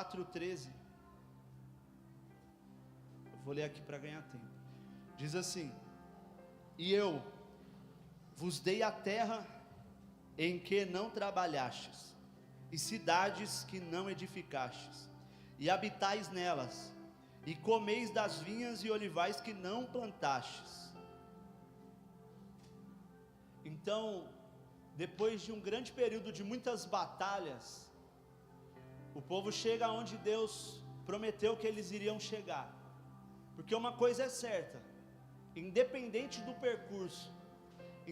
4:13. Eu vou ler aqui para ganhar tempo. Diz assim: e eu vos dei a terra em que não trabalhastes, e cidades que não edificastes, e habitais nelas, e comeis das vinhas e olivais que não plantastes. Então, depois de um grande período de muitas batalhas, o povo chega onde Deus prometeu que eles iriam chegar. Porque uma coisa é certa: independente do percurso,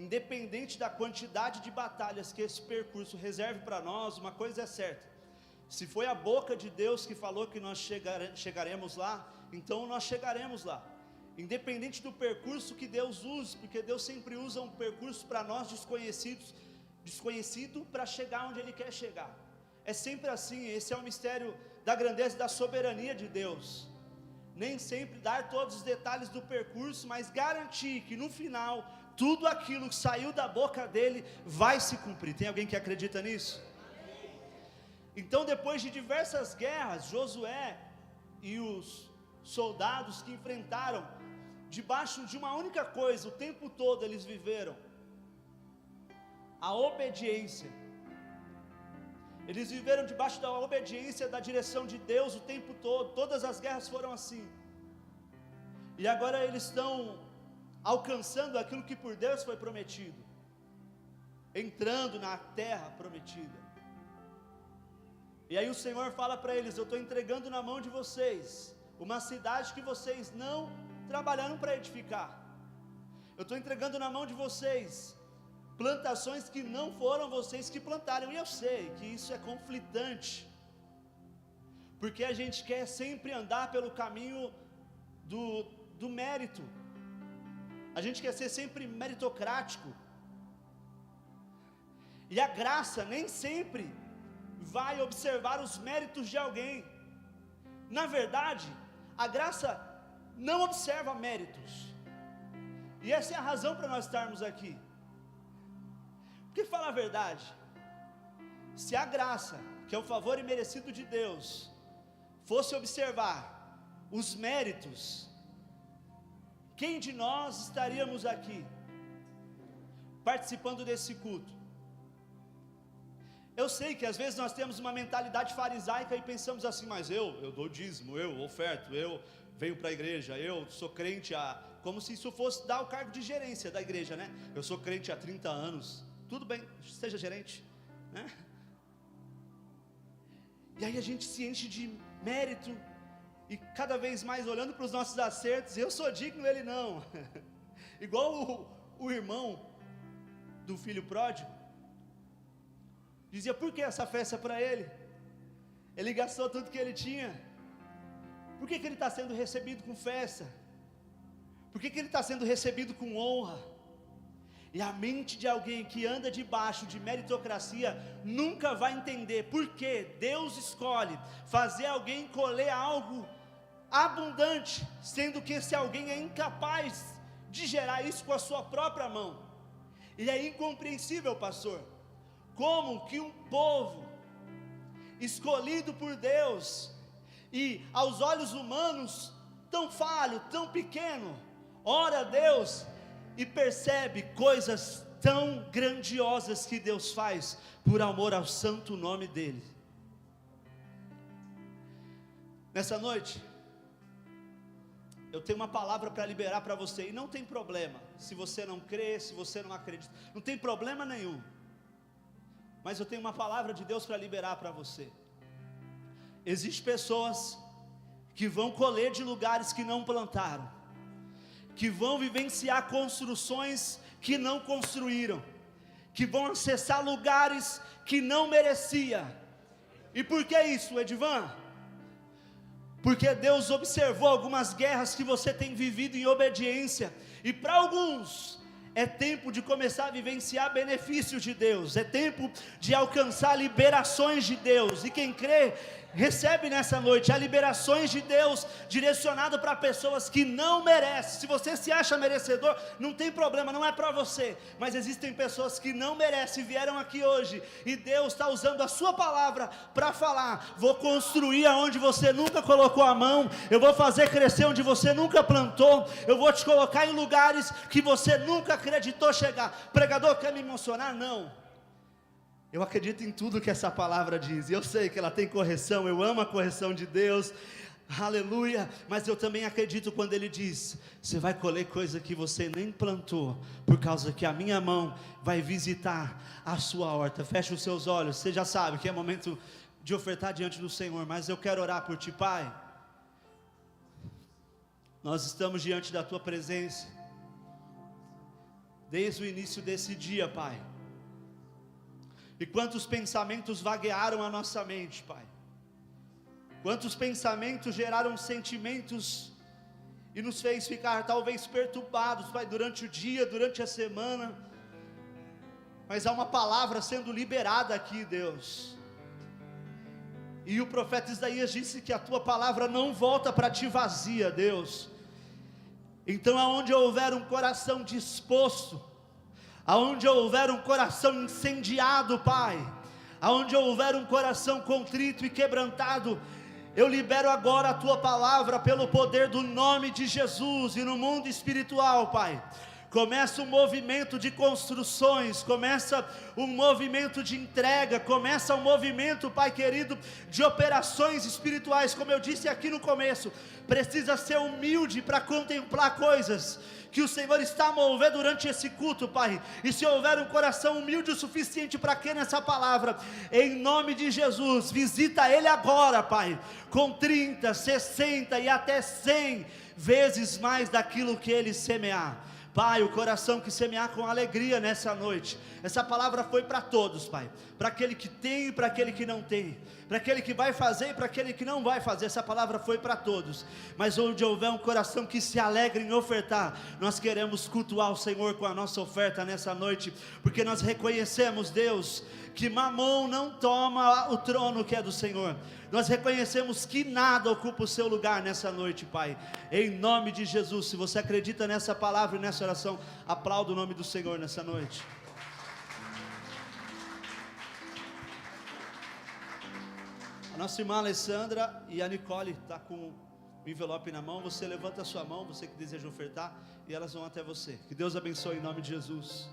independente da quantidade de batalhas que esse percurso reserve para nós, uma coisa é certa: se foi a boca de Deus que falou que nós chegaremos lá, então nós chegaremos lá. Independente do percurso que Deus use, porque Deus sempre usa um percurso para nós desconhecido para chegar onde Ele quer chegar. É sempre assim. Esse é o mistério da grandeza e da soberania de Deus. Nem sempre dar todos os detalhes do percurso, mas garantir que no final, tudo aquilo que saiu da boca dele vai se cumprir. Tem alguém que acredita nisso? Então, depois de diversas guerras, Josué e os soldados que enfrentaram, debaixo de uma única coisa, o tempo todo eles viveram a obediência. Eles viveram debaixo da obediência, da direção de Deus o tempo todo. Todas as guerras foram assim. E agora eles estão alcançando aquilo que por Deus foi prometido, entrando na terra prometida. E aí o Senhor fala para eles: eu estou entregando na mão de vocês uma cidade que vocês não trabalharam para edificar. Eu estou entregando na mão de vocês plantações que não foram vocês que plantaram. E eu sei que isso é conflitante, porque a gente quer sempre andar pelo caminho do mérito. A gente quer ser sempre meritocrático, e a graça nem sempre vai observar os méritos de alguém. Na verdade, a graça não observa méritos, e essa é a razão para nós estarmos aqui. Porque, fala a verdade, se a graça, que é o favor imerecido de Deus, fosse observar os méritos, quem de nós estaríamos aqui participando desse culto? Eu sei que às vezes nós temos uma mentalidade farisaica e pensamos assim: mas eu dou dízimo, eu oferto, eu venho para a igreja, eu sou crente como se isso fosse dar o cargo de gerência da igreja, né? Eu sou crente há 30 anos, tudo bem, seja gerente, né? E aí a gente se enche de mérito, e cada vez mais olhando para os nossos acertos: eu sou digno, ele não. Igual o irmão do filho pródigo dizia: por que essa festa para ele? Ele gastou tudo que ele tinha. Por que ele está sendo recebido com festa? Por que ele está sendo recebido com honra? E a mente de alguém que anda debaixo de meritocracia nunca vai entender por que Deus escolhe fazer alguém colher algo abundante, sendo que esse alguém é incapaz de gerar isso com a sua própria mão. E é incompreensível, pastor, como que um povo escolhido por Deus, e aos olhos humanos tão falho, tão pequeno, ora a Deus e percebe coisas tão grandiosas que Deus faz por amor ao santo nome dEle. Nessa noite, eu tenho uma palavra para liberar para você, e não tem problema se você não crê, se você não acredita, não tem problema nenhum, mas eu tenho uma palavra de Deus para liberar para você. Existem pessoas que vão colher de lugares que não plantaram, que vão vivenciar construções que não construíram, que vão acessar lugares que não merecia. E por que isso, Edivan? Porque Deus observou algumas guerras que você tem vivido em obediência, e para alguns é tempo de começar a vivenciar benefícios de Deus, é tempo de alcançar liberações de Deus, e quem crê, Recebe nessa noite, há liberações de Deus direcionado para pessoas que não merecem. Se você se acha merecedor, não tem problema, não é para você, mas existem pessoas que não merecem, vieram aqui hoje, e Deus está usando a sua palavra para falar: vou construir aonde você nunca colocou a mão, eu vou fazer crescer onde você nunca plantou, eu vou te colocar em lugares que você nunca acreditou chegar. Pregador, quer me emocionar? Não. Eu acredito em tudo que essa palavra diz, e eu sei que ela tem correção, eu amo a correção de Deus, aleluia, mas eu também acredito quando Ele diz: você vai colher coisa que você nem plantou, por causa que a minha mão vai visitar a sua horta. Feche os seus olhos, você já sabe que é momento de ofertar diante do Senhor, mas eu quero orar por ti, Pai. Nós estamos diante da Tua presença, desde o início desse dia, Pai. E quantos pensamentos vaguearam a nossa mente, Pai. Quantos pensamentos geraram sentimentos e nos fez ficar talvez perturbados, Pai, durante o dia, durante a semana. Mas há uma palavra sendo liberada aqui, Deus. E o profeta Isaías disse que a Tua palavra não volta para Ti vazia, Deus. Então aonde houver um coração disposto, aonde houver um coração incendiado, Pai, aonde houver um coração contrito e quebrantado, eu libero agora a Tua palavra pelo poder do nome de Jesus. E no mundo espiritual, Pai, começa um movimento de construções, começa um movimento de entrega, começa um movimento, Pai querido, de operações espirituais. Como eu disse aqui no começo, precisa ser humilde para contemplar coisas que o Senhor está a mover durante esse culto, Pai. E se houver um coração humilde o suficiente para crer nessa palavra, em nome de Jesus, visita ele agora, Pai, com 30, 60 e até 100 vezes mais daquilo que ele semear. Pai, o coração que semear com alegria nessa noite. Essa palavra foi para todos, Pai, para aquele que tem e para aquele que não tem, para aquele que vai fazer e para aquele que não vai fazer. Essa palavra foi para todos, mas onde houver um coração que se alegre em ofertar, nós queremos cultuar o Senhor com a nossa oferta nessa noite, porque nós reconhecemos, Deus, que Mamon não toma o trono que é do Senhor. Nós reconhecemos que nada ocupa o seu lugar nessa noite, Pai, em nome de Jesus. Se você acredita nessa palavra e nessa oração, aplauda o nome do Senhor nessa noite. A nossa irmã Alessandra e a Nicole estão com o envelope na mão. Você levanta a sua mão, você que deseja ofertar, e elas vão até você. Que Deus abençoe em nome de Jesus.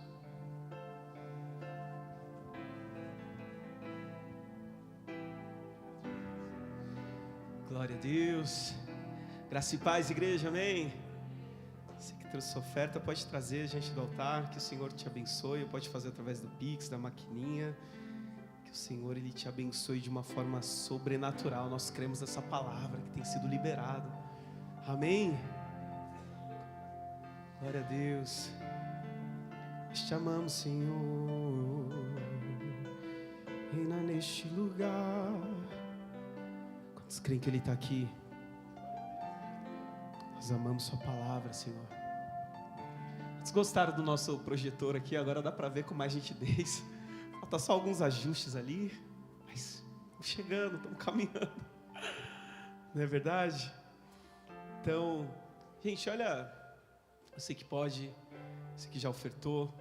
Glória a Deus. Graça e paz, igreja, amém. Você que trouxe sua oferta pode trazer diante do altar. Que o Senhor te abençoe. Pode fazer através do Pix, da maquininha. Que o Senhor, Ele te abençoe de uma forma sobrenatural. Nós cremos nessa palavra que tem sido liberada. Amém. Glória a Deus. Nós te amamos, Senhor. Reina neste lugar. Quantos creem que Ele está aqui? Nós amamos Sua palavra, Senhor. Vocês gostaram do nosso projetor aqui? Agora dá para ver com mais nitidez. Falta só alguns ajustes ali, mas estamos chegando, estamos caminhando. Não é verdade? Então, gente, olha, você que pode, você que já ofertou,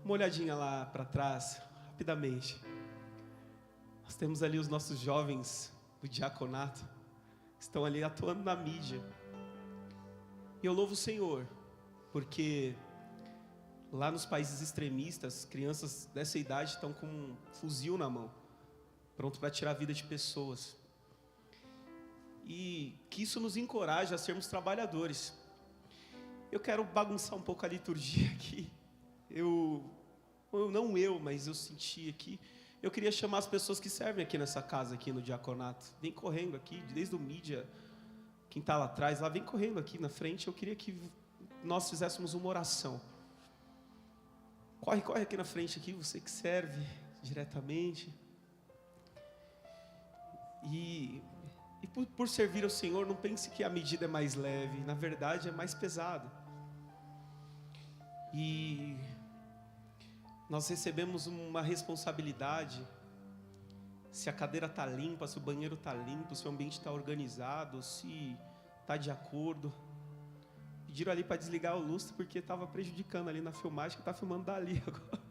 uma olhadinha lá para trás, rapidamente. Nós temos ali os nossos jovens do diaconato, que estão ali atuando na mídia. E eu louvo o Senhor, porque lá nos países extremistas, crianças dessa idade estão com um fuzil na mão, pronto para tirar a vida de pessoas. E que isso nos encoraje a sermos trabalhadores. Eu quero bagunçar um pouco a liturgia aqui. Mas eu senti aqui. Eu queria chamar as pessoas que servem aqui nessa casa, aqui no diaconato. Vem correndo aqui, desde o mídia, quem está lá atrás, lá vem correndo aqui na frente. Eu queria que nós fizéssemos uma oração. Corre aqui na frente aqui, você que serve diretamente. E por servir ao Senhor, não pense que a medida é mais leve. Na verdade, é mais pesada. E nós recebemos uma responsabilidade se a cadeira está limpa, se o banheiro está limpo, se o ambiente está organizado, se está de acordo. Pediram ali para desligar o lustre porque estava prejudicando ali na filmagem, que está filmando dali agora.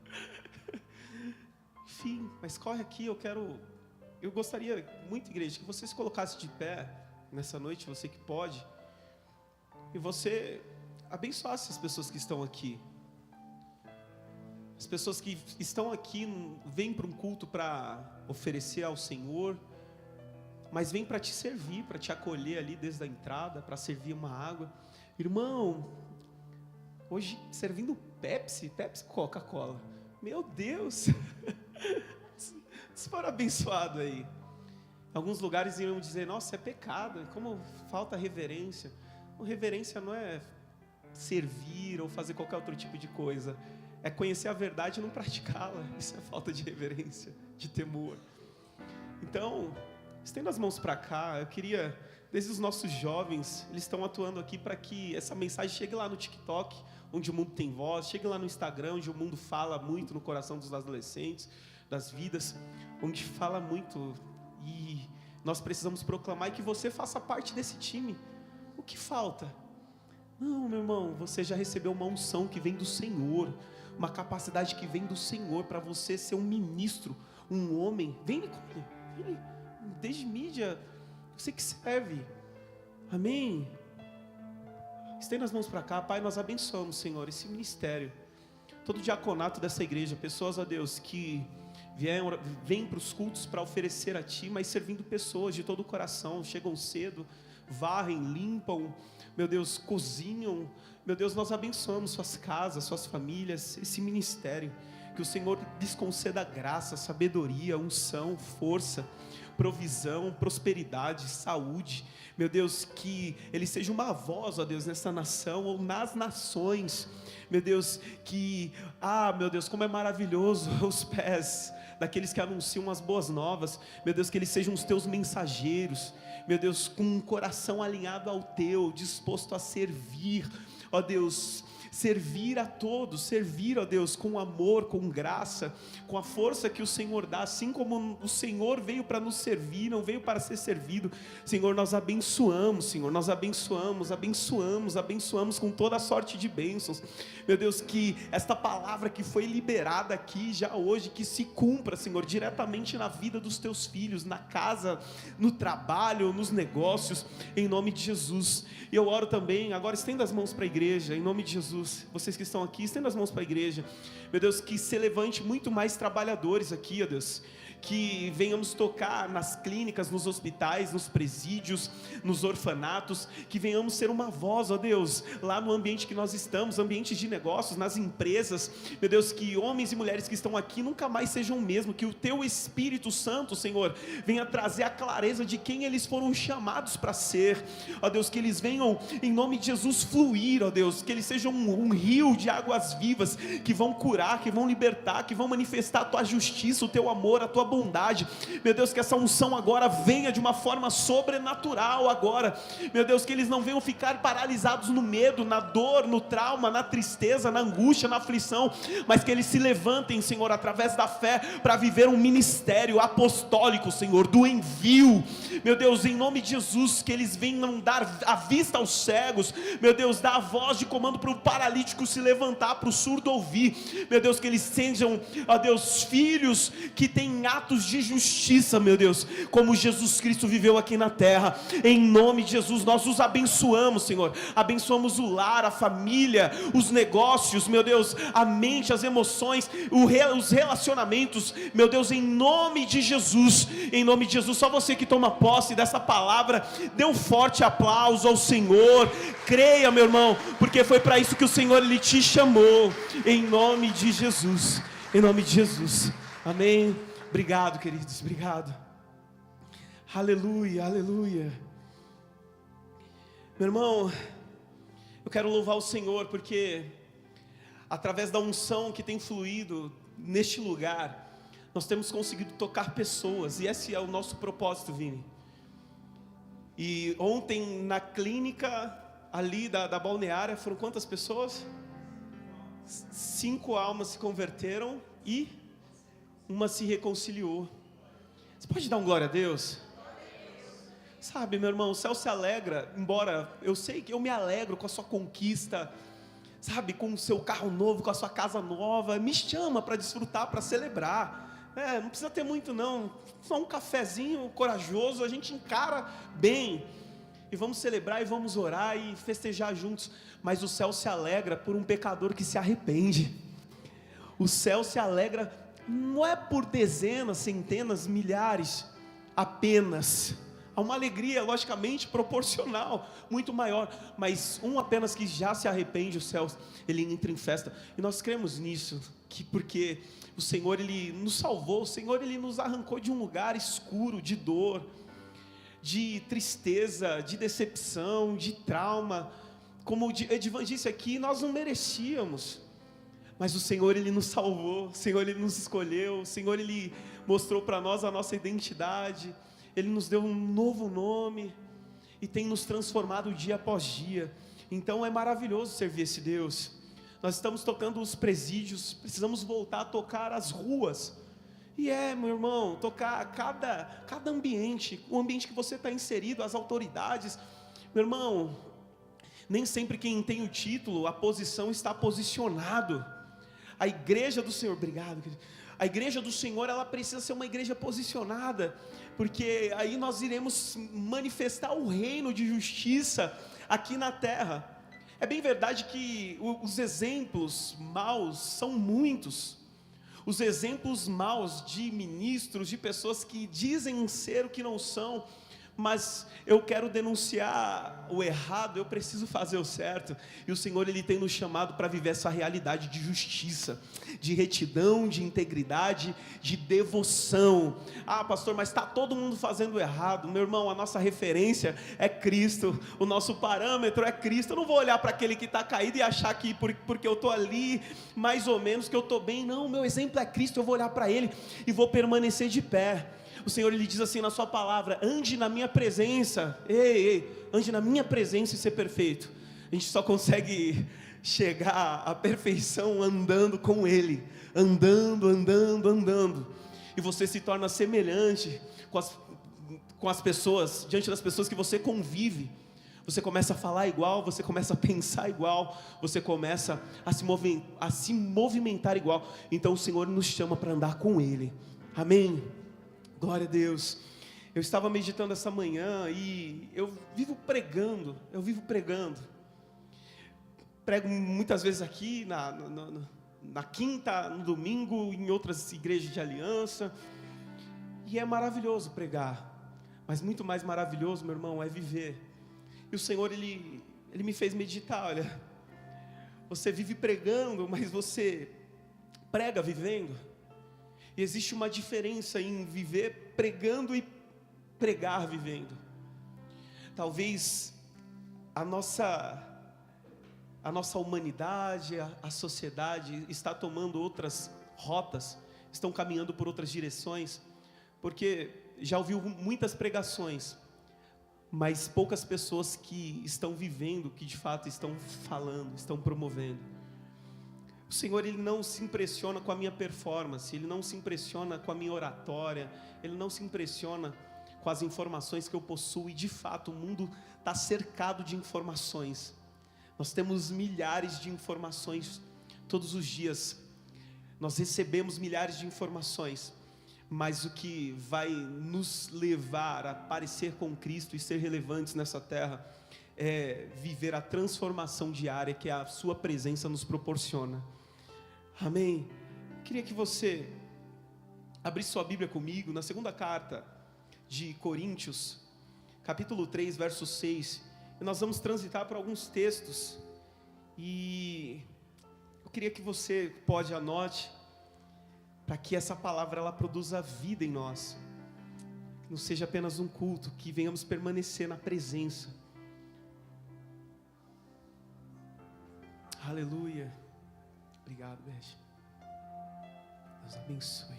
Enfim, mas corre aqui, eu gostaria muito, igreja, que você se colocasse de pé nessa noite, você que pode, e você abençoasse as pessoas que estão aqui. As pessoas que estão aqui vêm para um culto para oferecer ao Senhor, mas vêm para te servir, para te acolher ali desde a entrada, para servir uma água. Irmão, hoje servindo Pepsi Coca-Cola. Meu Deus! Se for abençoado aí. Alguns lugares iriam dizer, nossa, é pecado, como falta reverência. Reverência não é servir ou fazer qualquer outro tipo de coisa. É conhecer a verdade e não praticá-la. Isso é falta de reverência, de temor. Então, estenda as mãos para cá. Eu queria, desde os nossos jovens, eles estão atuando aqui para que essa mensagem chegue lá no TikTok, onde o mundo tem voz, chegue lá no Instagram, onde o mundo fala muito no coração dos adolescentes, das vidas, onde fala muito, e nós precisamos proclamar, e que você faça parte desse time. O que falta? Não, meu irmão, você já recebeu uma unção que vem do Senhor, uma capacidade que vem do Senhor para você ser um ministro, um homem. Vem, Nicole, vem, desde mídia, você que serve. Amém? Estenda as mãos para cá. Pai, nós abençoamos, Senhor, esse ministério, todo o diaconato dessa igreja, pessoas, ó Deus, que vêm para os cultos para oferecer a Ti, mas servindo pessoas de todo o coração, chegam cedo, varrem, limpam, meu Deus, cozinham. Meu Deus, nós abençoamos suas casas, suas famílias, esse ministério, que o Senhor lhes conceda graça, sabedoria, unção, força, provisão, prosperidade, saúde. Meu Deus, que Ele seja uma voz, ó Deus, nessa nação ou nas nações. Meu Deus, meu Deus, como é maravilhoso os pés daqueles que anunciam as boas novas. Meu Deus, que eles sejam os Teus mensageiros. Meu Deus, com um coração alinhado ao Teu, disposto a servir, ó Deus, servir a todos, servir, ó Deus, com amor, com graça, com a força que o Senhor dá, assim como o Senhor veio para nos servir, não veio para ser servido. Senhor, nós abençoamos, Senhor, nós abençoamos com toda a sorte de bênçãos. Meu Deus, que esta palavra que foi liberada aqui já hoje, que se cumpra, Senhor, diretamente na vida dos Teus filhos, na casa, no trabalho, nos negócios, em nome de Jesus. E eu oro também, agora estenda as mãos para a igreja, em nome de Jesus. Vocês que estão aqui, estenda as mãos para a igreja. Meu Deus, que se levante muito mais trabalhadores aqui, ó Deus, que venhamos tocar nas clínicas, nos hospitais, nos presídios, nos orfanatos, que venhamos ser uma voz, ó Deus, lá no ambiente que nós estamos, ambientes de negócios, nas empresas. Meu Deus, que homens e mulheres que estão aqui nunca mais sejam o mesmo, que o Teu Espírito Santo, Senhor, venha trazer a clareza de quem eles foram chamados para ser, ó Deus, que eles venham em nome de Jesus fluir, ó Deus, que eles sejam um rio de águas vivas, que vão curar, que vão libertar, que vão manifestar a Tua justiça, o Teu amor, a Tua bondade. Meu Deus, que essa unção agora venha de uma forma sobrenatural agora. Meu Deus, que eles não venham ficar paralisados no medo, na dor, no trauma, na tristeza, na angústia, na aflição, mas que eles se levantem, Senhor, através da fé, para viver um ministério apostólico, Senhor, do envio. Meu Deus, em nome de Jesus, que eles venham dar a vista aos cegos, meu Deus, dar a voz de comando para o paralítico se levantar, para o surdo ouvir. Meu Deus, que eles sejam, ó Deus, filhos que têm atos de justiça, meu Deus, como Jesus Cristo viveu aqui na terra. Em nome de Jesus, nós os abençoamos, Senhor, abençoamos o lar, a família, os negócios, meu Deus, a mente, as emoções, os relacionamentos, meu Deus, em nome de Jesus, só você que toma posse dessa palavra, dê um forte aplauso ao Senhor, creia, meu irmão, porque foi para isso que o Senhor, Ele te chamou, em nome de Jesus, amém. Obrigado, queridos, obrigado. Aleluia, aleluia. Meu irmão, eu quero louvar o Senhor, porque através da unção que tem fluído neste lugar, nós temos conseguido tocar pessoas, e esse é o nosso propósito, Vini. E ontem na clínica ali da balneária, foram quantas pessoas? 5 almas se converteram e uma se reconciliou. Você pode dar um glória a Deus? Sabe, meu irmão, o céu se alegra, embora eu sei que eu me alegro com a sua conquista, sabe, com o seu carro novo, com a sua casa nova, me chama para desfrutar, para celebrar, não precisa ter muito não, só um cafezinho corajoso, a gente encara bem, e vamos celebrar, e vamos orar, e festejar juntos, mas o céu se alegra por um pecador que se arrepende, o céu se alegra, não é por dezenas, centenas, milhares, apenas, há uma alegria, logicamente, proporcional, muito maior, mas um apenas que já se arrepende, o céu, ele entra em festa, e nós cremos nisso, porque o Senhor, Ele nos salvou, o Senhor, Ele nos arrancou de um lugar escuro, de dor, de tristeza, de decepção, de trauma, como o Edivan disse aqui, nós não merecíamos, mas o Senhor, Ele nos salvou, o Senhor, Ele nos escolheu, o Senhor, Ele mostrou para nós a nossa identidade, Ele nos deu um novo nome, e tem nos transformado dia após dia, então é maravilhoso servir esse Deus. Nós estamos tocando os presídios, precisamos voltar a tocar as ruas, e meu irmão, tocar cada ambiente, o ambiente que você está inserido, as autoridades, meu irmão, nem sempre quem tem o título, a posição está posicionado, a igreja do Senhor, obrigado querido, a igreja do Senhor, ela precisa ser uma igreja posicionada, porque aí nós iremos manifestar o reino de justiça aqui na terra. É bem verdade que os exemplos maus são muitos, os exemplos maus de ministros, de pessoas que dizem ser o que não são, mas eu quero denunciar o errado, eu preciso fazer o certo, e o Senhor, Ele tem nos chamado para viver essa realidade de justiça, de retidão, de integridade, de devoção. Pastor, mas está todo mundo fazendo errado. Meu irmão, a nossa referência é Cristo, o nosso parâmetro é Cristo. Eu não vou olhar para aquele que está caído e achar que porque eu estou ali, mais ou menos, que eu estou bem. Não, meu exemplo é Cristo, eu vou olhar para Ele e vou permanecer de pé. O Senhor, Ele diz assim na sua palavra, ande na minha presença, ande na minha presença e ser perfeito. A gente só consegue chegar à perfeição andando com Ele, andando, e você se torna semelhante com as pessoas, diante das pessoas que você convive, você começa a falar igual, você começa a pensar igual, você começa a se movimentar igual, então o Senhor nos chama para andar com Ele, amém? Glória a Deus. Eu estava meditando essa manhã e eu vivo pregando, prego muitas vezes aqui na quinta, no domingo, em outras igrejas de aliança, e é maravilhoso pregar, mas muito mais maravilhoso, meu irmão, é viver. E o Senhor, Ele me fez meditar, olha, você vive pregando, mas você prega vivendo. E existe uma diferença em viver pregando e pregar vivendo. Talvez a nossa humanidade, a sociedade está tomando outras rotas, estão caminhando por outras direções, porque já ouviu muitas pregações, mas poucas pessoas que estão vivendo, que de fato estão falando, estão promovendo. O Senhor, Ele não se impressiona com a minha performance, Ele não se impressiona com a minha oratória, Ele não se impressiona com as informações que eu possuo, e de fato o mundo está cercado de informações, nós temos milhares de informações todos os dias, nós recebemos milhares de informações, mas o que vai nos levar a parecer com Cristo e ser relevantes nessa terra, é viver a transformação diária que a sua presença nos proporciona, amém? Queria que você abrisse sua Bíblia comigo, na segunda carta de Coríntios, capítulo 3, verso 6, e nós vamos transitar por alguns textos, e eu queria que você anote, para que essa palavra ela produza vida em nós, que não seja apenas um culto, que venhamos permanecer na presença. Aleluia. Obrigado, Beth. Deus abençoe.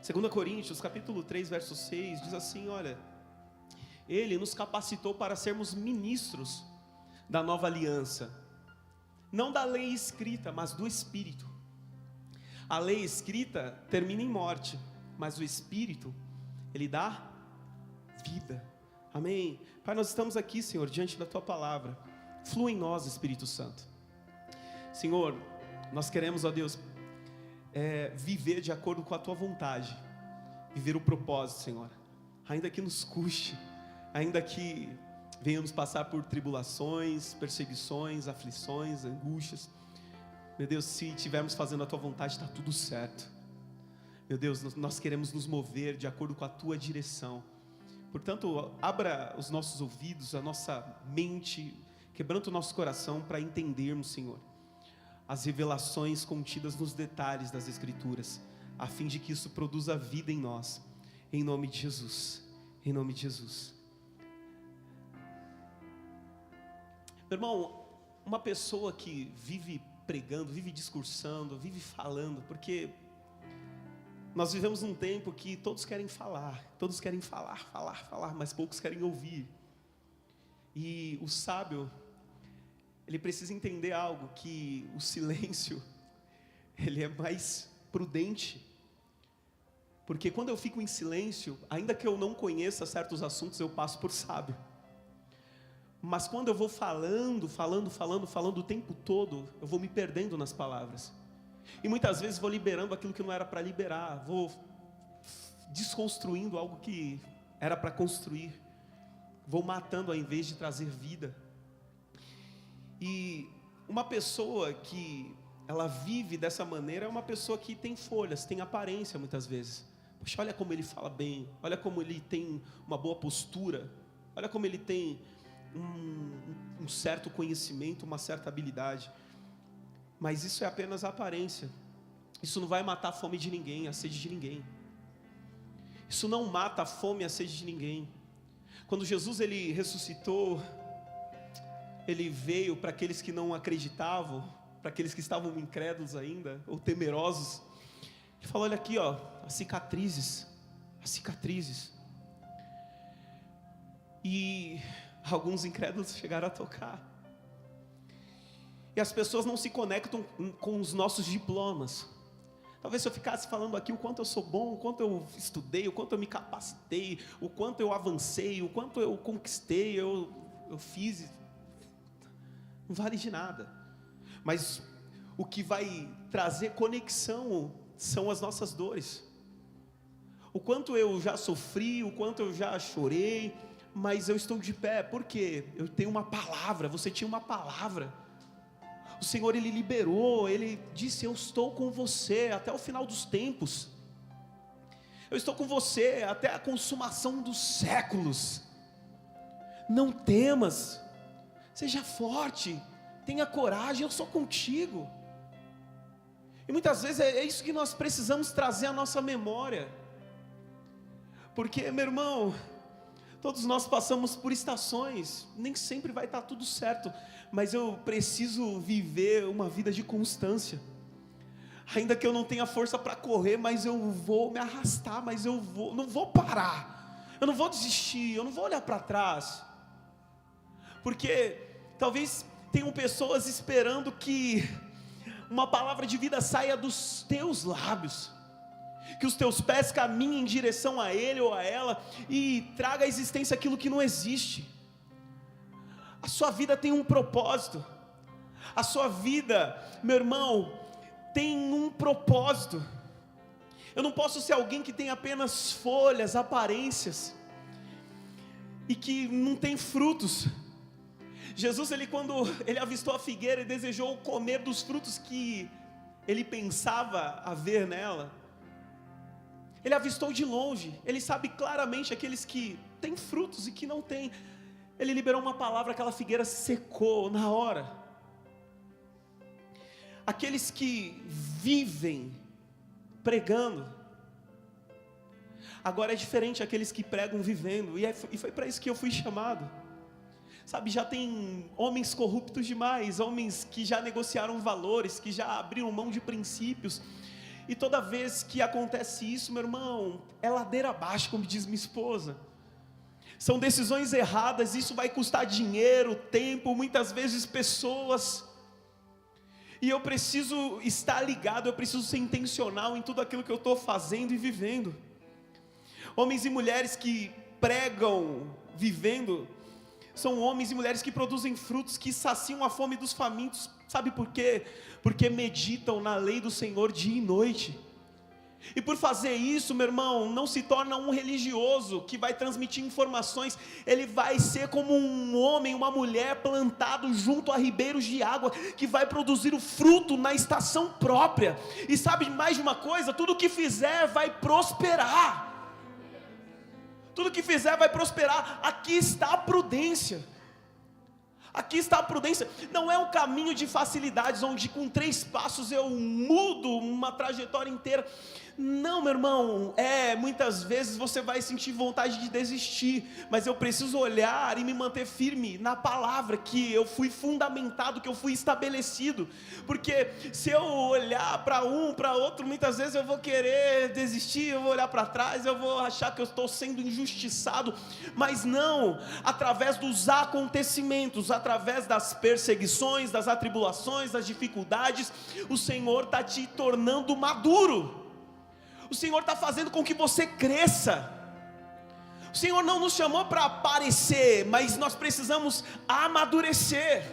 Segunda Coríntios, capítulo 3, verso 6, diz assim, olha, Ele nos capacitou para sermos ministros da nova aliança, não da lei escrita, mas do Espírito. A lei escrita termina em morte, mas o Espírito, ele dá vida. Amém? Pai, nós estamos aqui, Senhor, diante da Tua palavra. Flua em nós, Espírito Santo. Senhor, nós queremos, ó Deus, viver de acordo com a Tua vontade, viver o propósito, Senhor, ainda que nos custe, ainda que venhamos passar por tribulações, perseguições, aflições, angústias. Meu Deus, se estivermos fazendo a Tua vontade, está tudo certo. Meu Deus, nós queremos nos mover de acordo com a Tua direção. Portanto, abra os nossos ouvidos, a nossa mente, quebranta o nosso coração para entendermos, Senhor, as revelações contidas nos detalhes das Escrituras, a fim de que isso produza vida em nós, em nome de Jesus, em nome de Jesus. Meu irmão, uma pessoa que vive pregando, vive discursando, vive falando, porque nós vivemos um tempo que todos querem falar, mas poucos querem ouvir. E o sábio, ele precisa entender algo, que o silêncio, ele é mais prudente. Porque quando eu fico em silêncio, ainda que eu não conheça certos assuntos, eu passo por sábio. Mas quando eu vou falando o tempo todo, eu vou me perdendo nas palavras. E muitas vezes vou liberando aquilo que não era para liberar, vou desconstruindo algo que era para construir, vou matando ao invés de trazer vida. E uma pessoa que ela vive dessa maneira é uma pessoa que tem folhas, tem aparência muitas vezes. Poxa, olha como ele fala bem, olha como ele tem uma boa postura, olha como ele tem um certo conhecimento, uma certa habilidade. Mas isso é apenas a aparência. Isso não vai matar a fome de ninguém, a sede de ninguém. Isso não mata a fome e a sede de ninguém. Quando Jesus ele ressuscitou, ele veio para aqueles que não acreditavam, para aqueles que estavam incrédulos ainda, ou temerosos. Ele falou, olha aqui, ó, as cicatrizes. E alguns incrédulos chegaram a tocar. E as pessoas não se conectam com os nossos diplomas. Talvez se eu ficasse falando aqui o quanto eu sou bom, o quanto eu estudei, o quanto eu me capacitei, o quanto eu avancei, o quanto eu conquistei, eu fiz, não vale de nada. Mas o que vai trazer conexão são as nossas dores. O quanto eu já sofri, o quanto eu já chorei, mas eu estou de pé, por quê? Eu tenho uma palavra, você tinha uma palavra. O Senhor, Ele liberou, Ele disse, eu estou com você até o final dos tempos. Eu estou com você até a consumação dos séculos. Não temas, seja forte, tenha coragem, eu sou contigo. E muitas vezes é isso que nós precisamos trazer à nossa memória. Porque, meu irmão, todos nós passamos por estações, nem sempre vai estar tudo certo, mas eu preciso viver uma vida de constância. Ainda que eu não tenha força para correr, mas eu vou me arrastar, mas não vou parar, eu não vou desistir, eu não vou olhar para trás. Porque talvez tenham pessoas esperando que uma palavra de vida saia dos teus lábios, que os teus pés caminhem em direção a ele ou a ela e traga à existência aquilo que não existe. A sua vida tem um propósito. A sua vida, meu irmão, tem um propósito. Eu não posso ser alguém que tem apenas folhas, aparências e que não tem frutos. Jesus, quando ele avistou a figueira e desejou comer dos frutos que ele pensava haver nela, ele avistou de longe. Ele sabe claramente aqueles que têm frutos e que não têm. Ele liberou uma palavra, aquela figueira secou na hora. Aqueles que vivem pregando, agora é diferente aqueles que pregam vivendo. E foi para isso que eu fui chamado. Sabe, já tem homens corruptos demais, homens que já negociaram valores, que já abriram mão de princípios. E toda vez que acontece isso, meu irmão, é ladeira abaixo, como diz minha esposa. São decisões erradas, isso vai custar dinheiro, tempo, muitas vezes pessoas. E eu preciso estar ligado, eu preciso ser intencional em tudo aquilo que eu estou fazendo e vivendo. Homens e mulheres que pregam, vivendo, são homens e mulheres que produzem frutos, que saciam a fome dos famintos. Sabe por quê? Porque meditam na lei do Senhor dia e noite. E por fazer isso, meu irmão, não se torna um religioso que vai transmitir informações. Ele vai ser como um homem, uma mulher plantado junto a ribeiros de água, que vai produzir o fruto na estação própria. E sabe mais de uma coisa? Tudo que fizer vai prosperar. Tudo que fizer vai prosperar. Aqui está a prudência. Aqui está a prudência. Não é um caminho de facilidades, onde com 3 passos eu mudo uma trajetória inteira. Não, meu irmão, muitas vezes você vai sentir vontade de desistir, mas eu preciso olhar e me manter firme na palavra, que eu fui fundamentado, que eu fui estabelecido. Porque se eu olhar para um, para outro, muitas vezes eu vou querer desistir, eu vou olhar para trás, eu vou achar que eu estou sendo injustiçado. Mas não, através dos acontecimentos, através das perseguições, das atribulações, das dificuldades, o Senhor está te tornando maduro. O Senhor está fazendo com que você cresça. O Senhor não nos chamou para aparecer, mas nós precisamos amadurecer.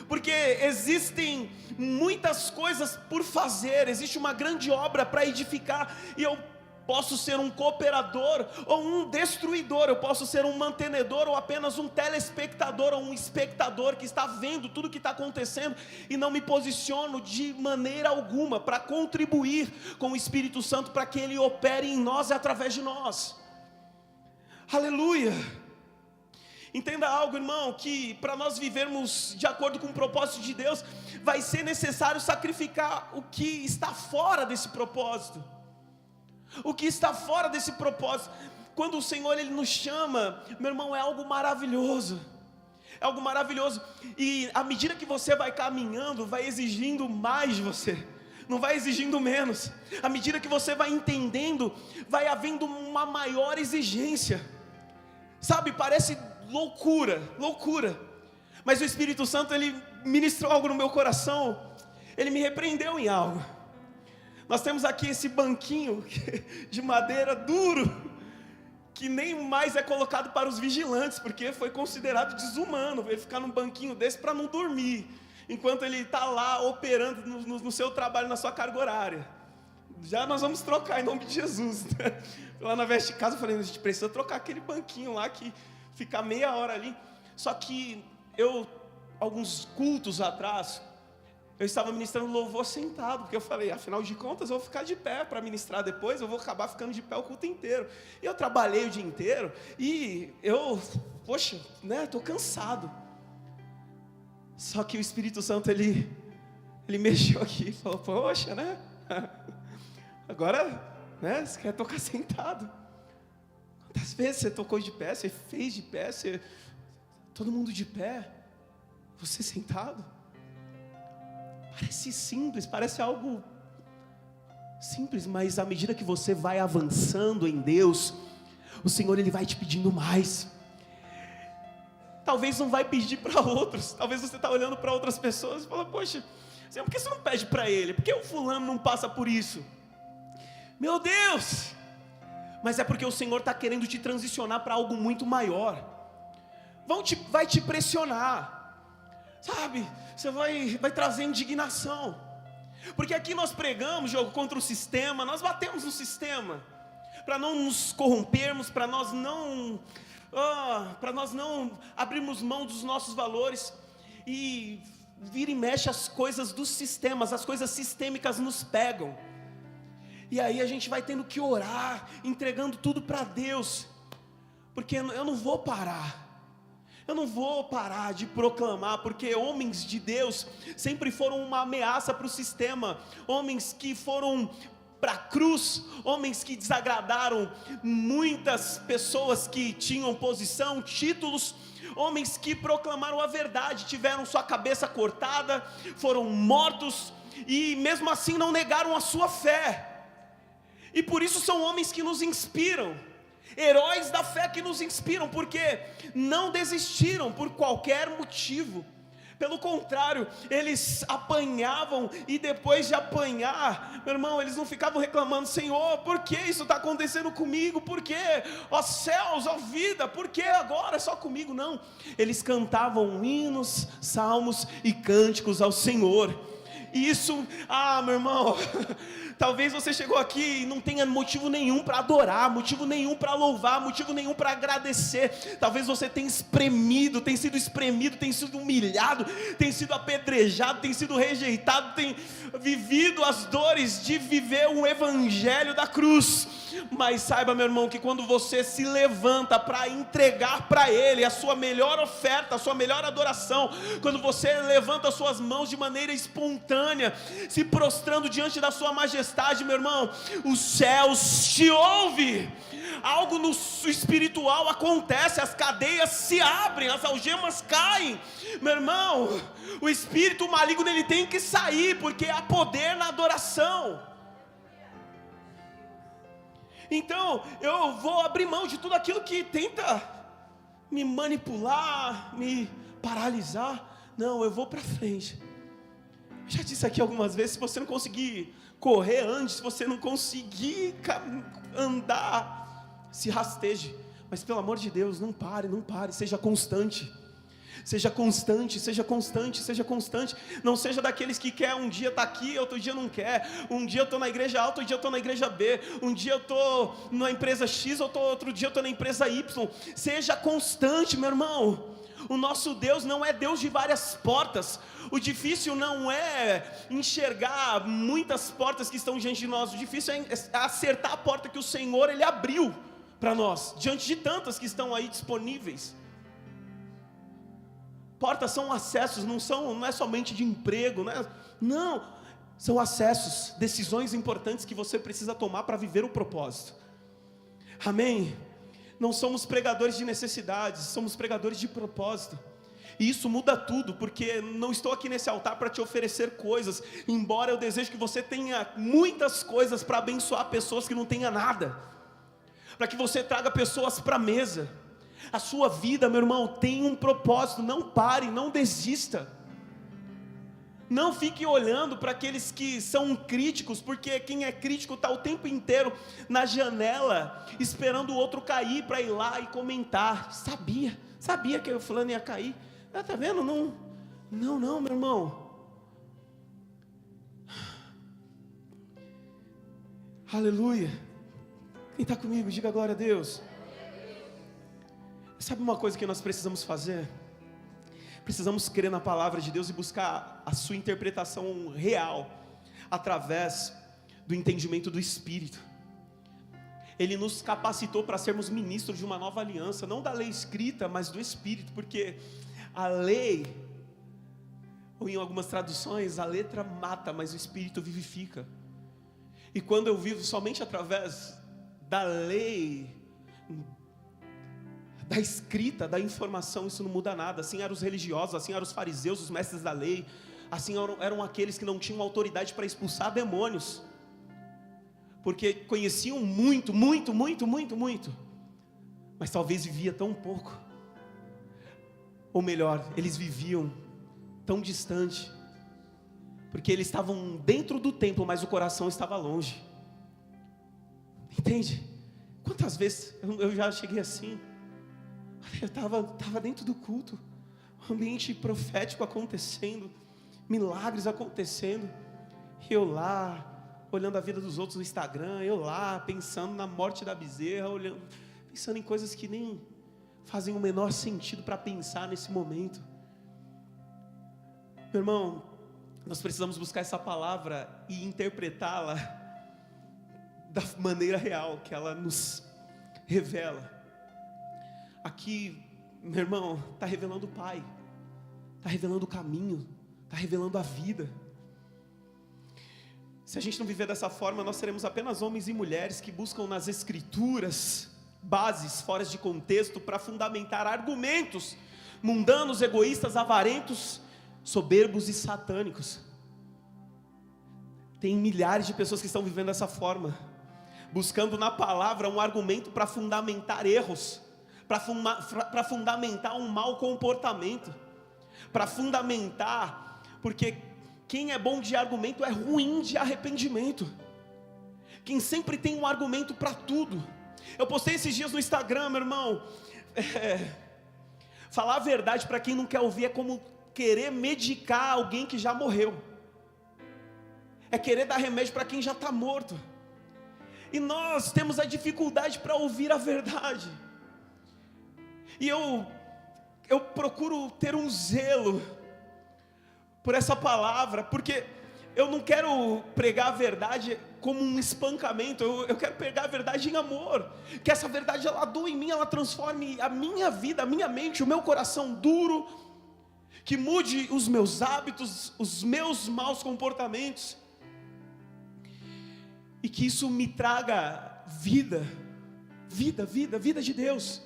Porque existem muitas coisas por fazer, existe uma grande obra para edificar, e eu posso ser um cooperador ou um destruidor, eu posso ser um mantenedor ou apenas um telespectador ou um espectador que está vendo tudo que está acontecendo e não me posiciono de maneira alguma para contribuir com o Espírito Santo para que Ele opere em nós e através de nós. Aleluia! Entenda algo, irmão, que para nós vivermos de acordo com o propósito de Deus, vai ser necessário sacrificar o que está fora desse propósito. O que está fora desse propósito. Quando o Senhor Ele nos chama, meu irmão, é algo maravilhoso. É algo maravilhoso. E à medida que você vai caminhando, vai exigindo mais de você, não vai exigindo menos. À medida que você vai entendendo, vai havendo uma maior exigência. Sabe, parece loucura, mas o Espírito Santo, Ele ministrou algo no meu coração. Ele me repreendeu em algo. Nós temos aqui esse banquinho de madeira duro, que nem mais é colocado para os vigilantes, porque foi considerado desumano ele ficar num banquinho desse para não dormir, enquanto ele está lá operando no seu trabalho, na sua carga horária. Já nós vamos trocar em nome de Jesus. Lá na Veste Casa eu falei, a gente precisa trocar aquele banquinho lá, que fica meia hora ali. Só que alguns cultos atrás, eu estava ministrando louvor sentado, porque eu falei, afinal de contas eu vou ficar de pé para ministrar depois, eu vou acabar ficando de pé o culto inteiro. E eu trabalhei o dia inteiro, e estou cansado. Só que o Espírito Santo, ele mexeu aqui e falou, poxa, né? Agora, né, você quer tocar sentado. Quantas vezes você tocou de pé, você fez de pé, todo mundo de pé, você sentado? Parece simples, parece algo simples, mas à medida que você vai avançando em Deus, o Senhor Ele vai te pedindo mais. Talvez não vai pedir para outros, talvez você está olhando para outras pessoas e fala, poxa, Senhor, por que você não pede para ele? Por que o fulano não passa por isso? Meu Deus! Mas é porque o Senhor está querendo te transicionar para algo muito maior. Vai te pressionar. Sabe, você vai trazer indignação. Porque aqui nós pregamos, jogo, contra o sistema. Nós batemos no sistema para não nos corrompermos, para nós não abrirmos mão dos nossos valores. E vira e mexe, as coisas dos sistemas, as coisas sistêmicas nos pegam. E aí a gente vai tendo que orar, entregando tudo para Deus. Porque eu não vou parar. Eu não vou parar de proclamar, porque homens de Deus sempre foram uma ameaça para o sistema. Homens que foram para a cruz, homens que desagradaram muitas pessoas que tinham posição, títulos, homens que proclamaram a verdade, tiveram sua cabeça cortada, foram mortos, e mesmo assim não negaram a sua fé. E por isso são homens que nos inspiram, heróis da fé que nos inspiram, porque não desistiram por qualquer motivo, Pelo contrário, eles apanhavam, e depois de apanhar, meu irmão, eles não ficavam reclamando: Senhor, por que isso está acontecendo comigo? Por que? Ó céus, ó vida, por que agora só comigo? Não, eles cantavam hinos, salmos e cânticos ao Senhor. E isso, meu irmão, talvez você chegou aqui e não tenha motivo nenhum para adorar, motivo nenhum para louvar, motivo nenhum para agradecer. Talvez você tenha espremido, tenha sido humilhado, tenha sido apedrejado, tenha sido rejeitado, tenha vivido as dores de viver o evangelho da cruz. Mas saiba, meu irmão, que quando você se levanta para entregar para Ele a sua melhor oferta, a sua melhor adoração, quando você levanta as suas mãos de maneira espontânea, se prostrando diante da sua majestade, meu irmão, os céus te ouvem. Algo no espiritual acontece, as cadeias se abrem, as algemas caem. Meu irmão, o espírito maligno ele tem que sair, porque há poder na adoração. Então, eu vou abrir mão de tudo aquilo que tenta me manipular, me paralisar. Não, eu vou para frente. Eu já disse aqui algumas vezes: se você não conseguir correr, ande. Se você não conseguir andar, se rasteje. Mas pelo amor de Deus, não pare, seja constante. Seja constante, seja constante, seja constante. Não seja daqueles que quer um dia estar aqui, outro dia não quer. Um dia eu estou na igreja A, outro dia eu estou na igreja B. Um dia eu estou na empresa X, outro dia eu estou na empresa Y. Seja constante, meu irmão. O nosso Deus não é Deus de várias portas. O difícil não é enxergar muitas portas que estão diante de nós. O difícil é acertar a porta que o Senhor Ele abriu para nós, diante de tantas que estão aí disponíveis. Portas são acessos, não é somente de emprego, não, são acessos, decisões importantes que você precisa tomar para viver o propósito. Amém? Não somos pregadores de necessidades, somos pregadores de propósito. E isso muda tudo, porque não estou aqui nesse altar para te oferecer coisas, embora eu deseje que você tenha muitas coisas para abençoar pessoas que não tenham nada, para que você traga pessoas para a mesa. A sua vida, meu irmão, tem um propósito. Não pare, não desista. Não fique olhando para aqueles que são críticos, porque quem é crítico está o tempo inteiro na janela, esperando o outro cair para ir lá e comentar. Sabia que o fulano ia cair. Está vendo? Não, meu irmão. Aleluia. Quem está comigo, diga glória a Deus. Sabe uma coisa que nós precisamos fazer? Precisamos crer na palavra de Deus e buscar a sua interpretação real, através do entendimento do Espírito. Ele nos capacitou para sermos ministros de uma nova aliança, não da lei escrita, mas do Espírito, porque a lei, ou em algumas traduções, a letra mata, mas o Espírito vivifica. E quando eu vivo somente através da lei, da escrita, da informação, isso não muda nada. Assim eram os religiosos, assim eram os fariseus, os mestres da lei, assim eram aqueles que não tinham autoridade para expulsar demônios, porque conheciam muito, mas talvez vivia tão pouco, ou melhor, eles viviam tão distante, porque eles estavam dentro do templo, mas o coração estava longe. Entende? Quantas vezes eu já cheguei assim, eu estava dentro do culto, ambiente profético acontecendo, milagres acontecendo, e eu lá, olhando a vida dos outros no Instagram, eu lá, pensando na morte da bezerra, pensando em coisas que nem fazem o menor sentido para pensar nesse momento. Meu irmão, nós precisamos buscar essa palavra e interpretá-la da maneira real que ela nos revela. Aqui, meu irmão, está revelando o Pai, está revelando o caminho, está revelando a vida. Se a gente não viver dessa forma, nós seremos apenas homens e mulheres que buscam nas Escrituras bases fora de contexto para fundamentar argumentos mundanos, egoístas, avarentos, soberbos e satânicos. Tem milhares de pessoas que estão vivendo dessa forma, buscando na palavra um argumento para fundamentar erros, para fundamentar um mau comportamento. para fundamentar, porque quem é bom de argumento é ruim de arrependimento. Quem sempre tem um argumento para tudo. Eu postei esses dias no Instagram, meu irmão, falar a verdade para quem não quer ouvir é como querer medicar alguém que já morreu, é querer dar remédio para quem já está morto. E nós temos a dificuldade para ouvir a verdade. E eu procuro ter um zelo por essa palavra, porque eu não quero pregar a verdade como um espancamento, eu quero pregar a verdade em amor, que essa verdade ela doa em mim, ela transforme a minha vida, a minha mente, o meu coração duro, que mude os meus hábitos, os meus maus comportamentos, e que isso me traga vida de Deus,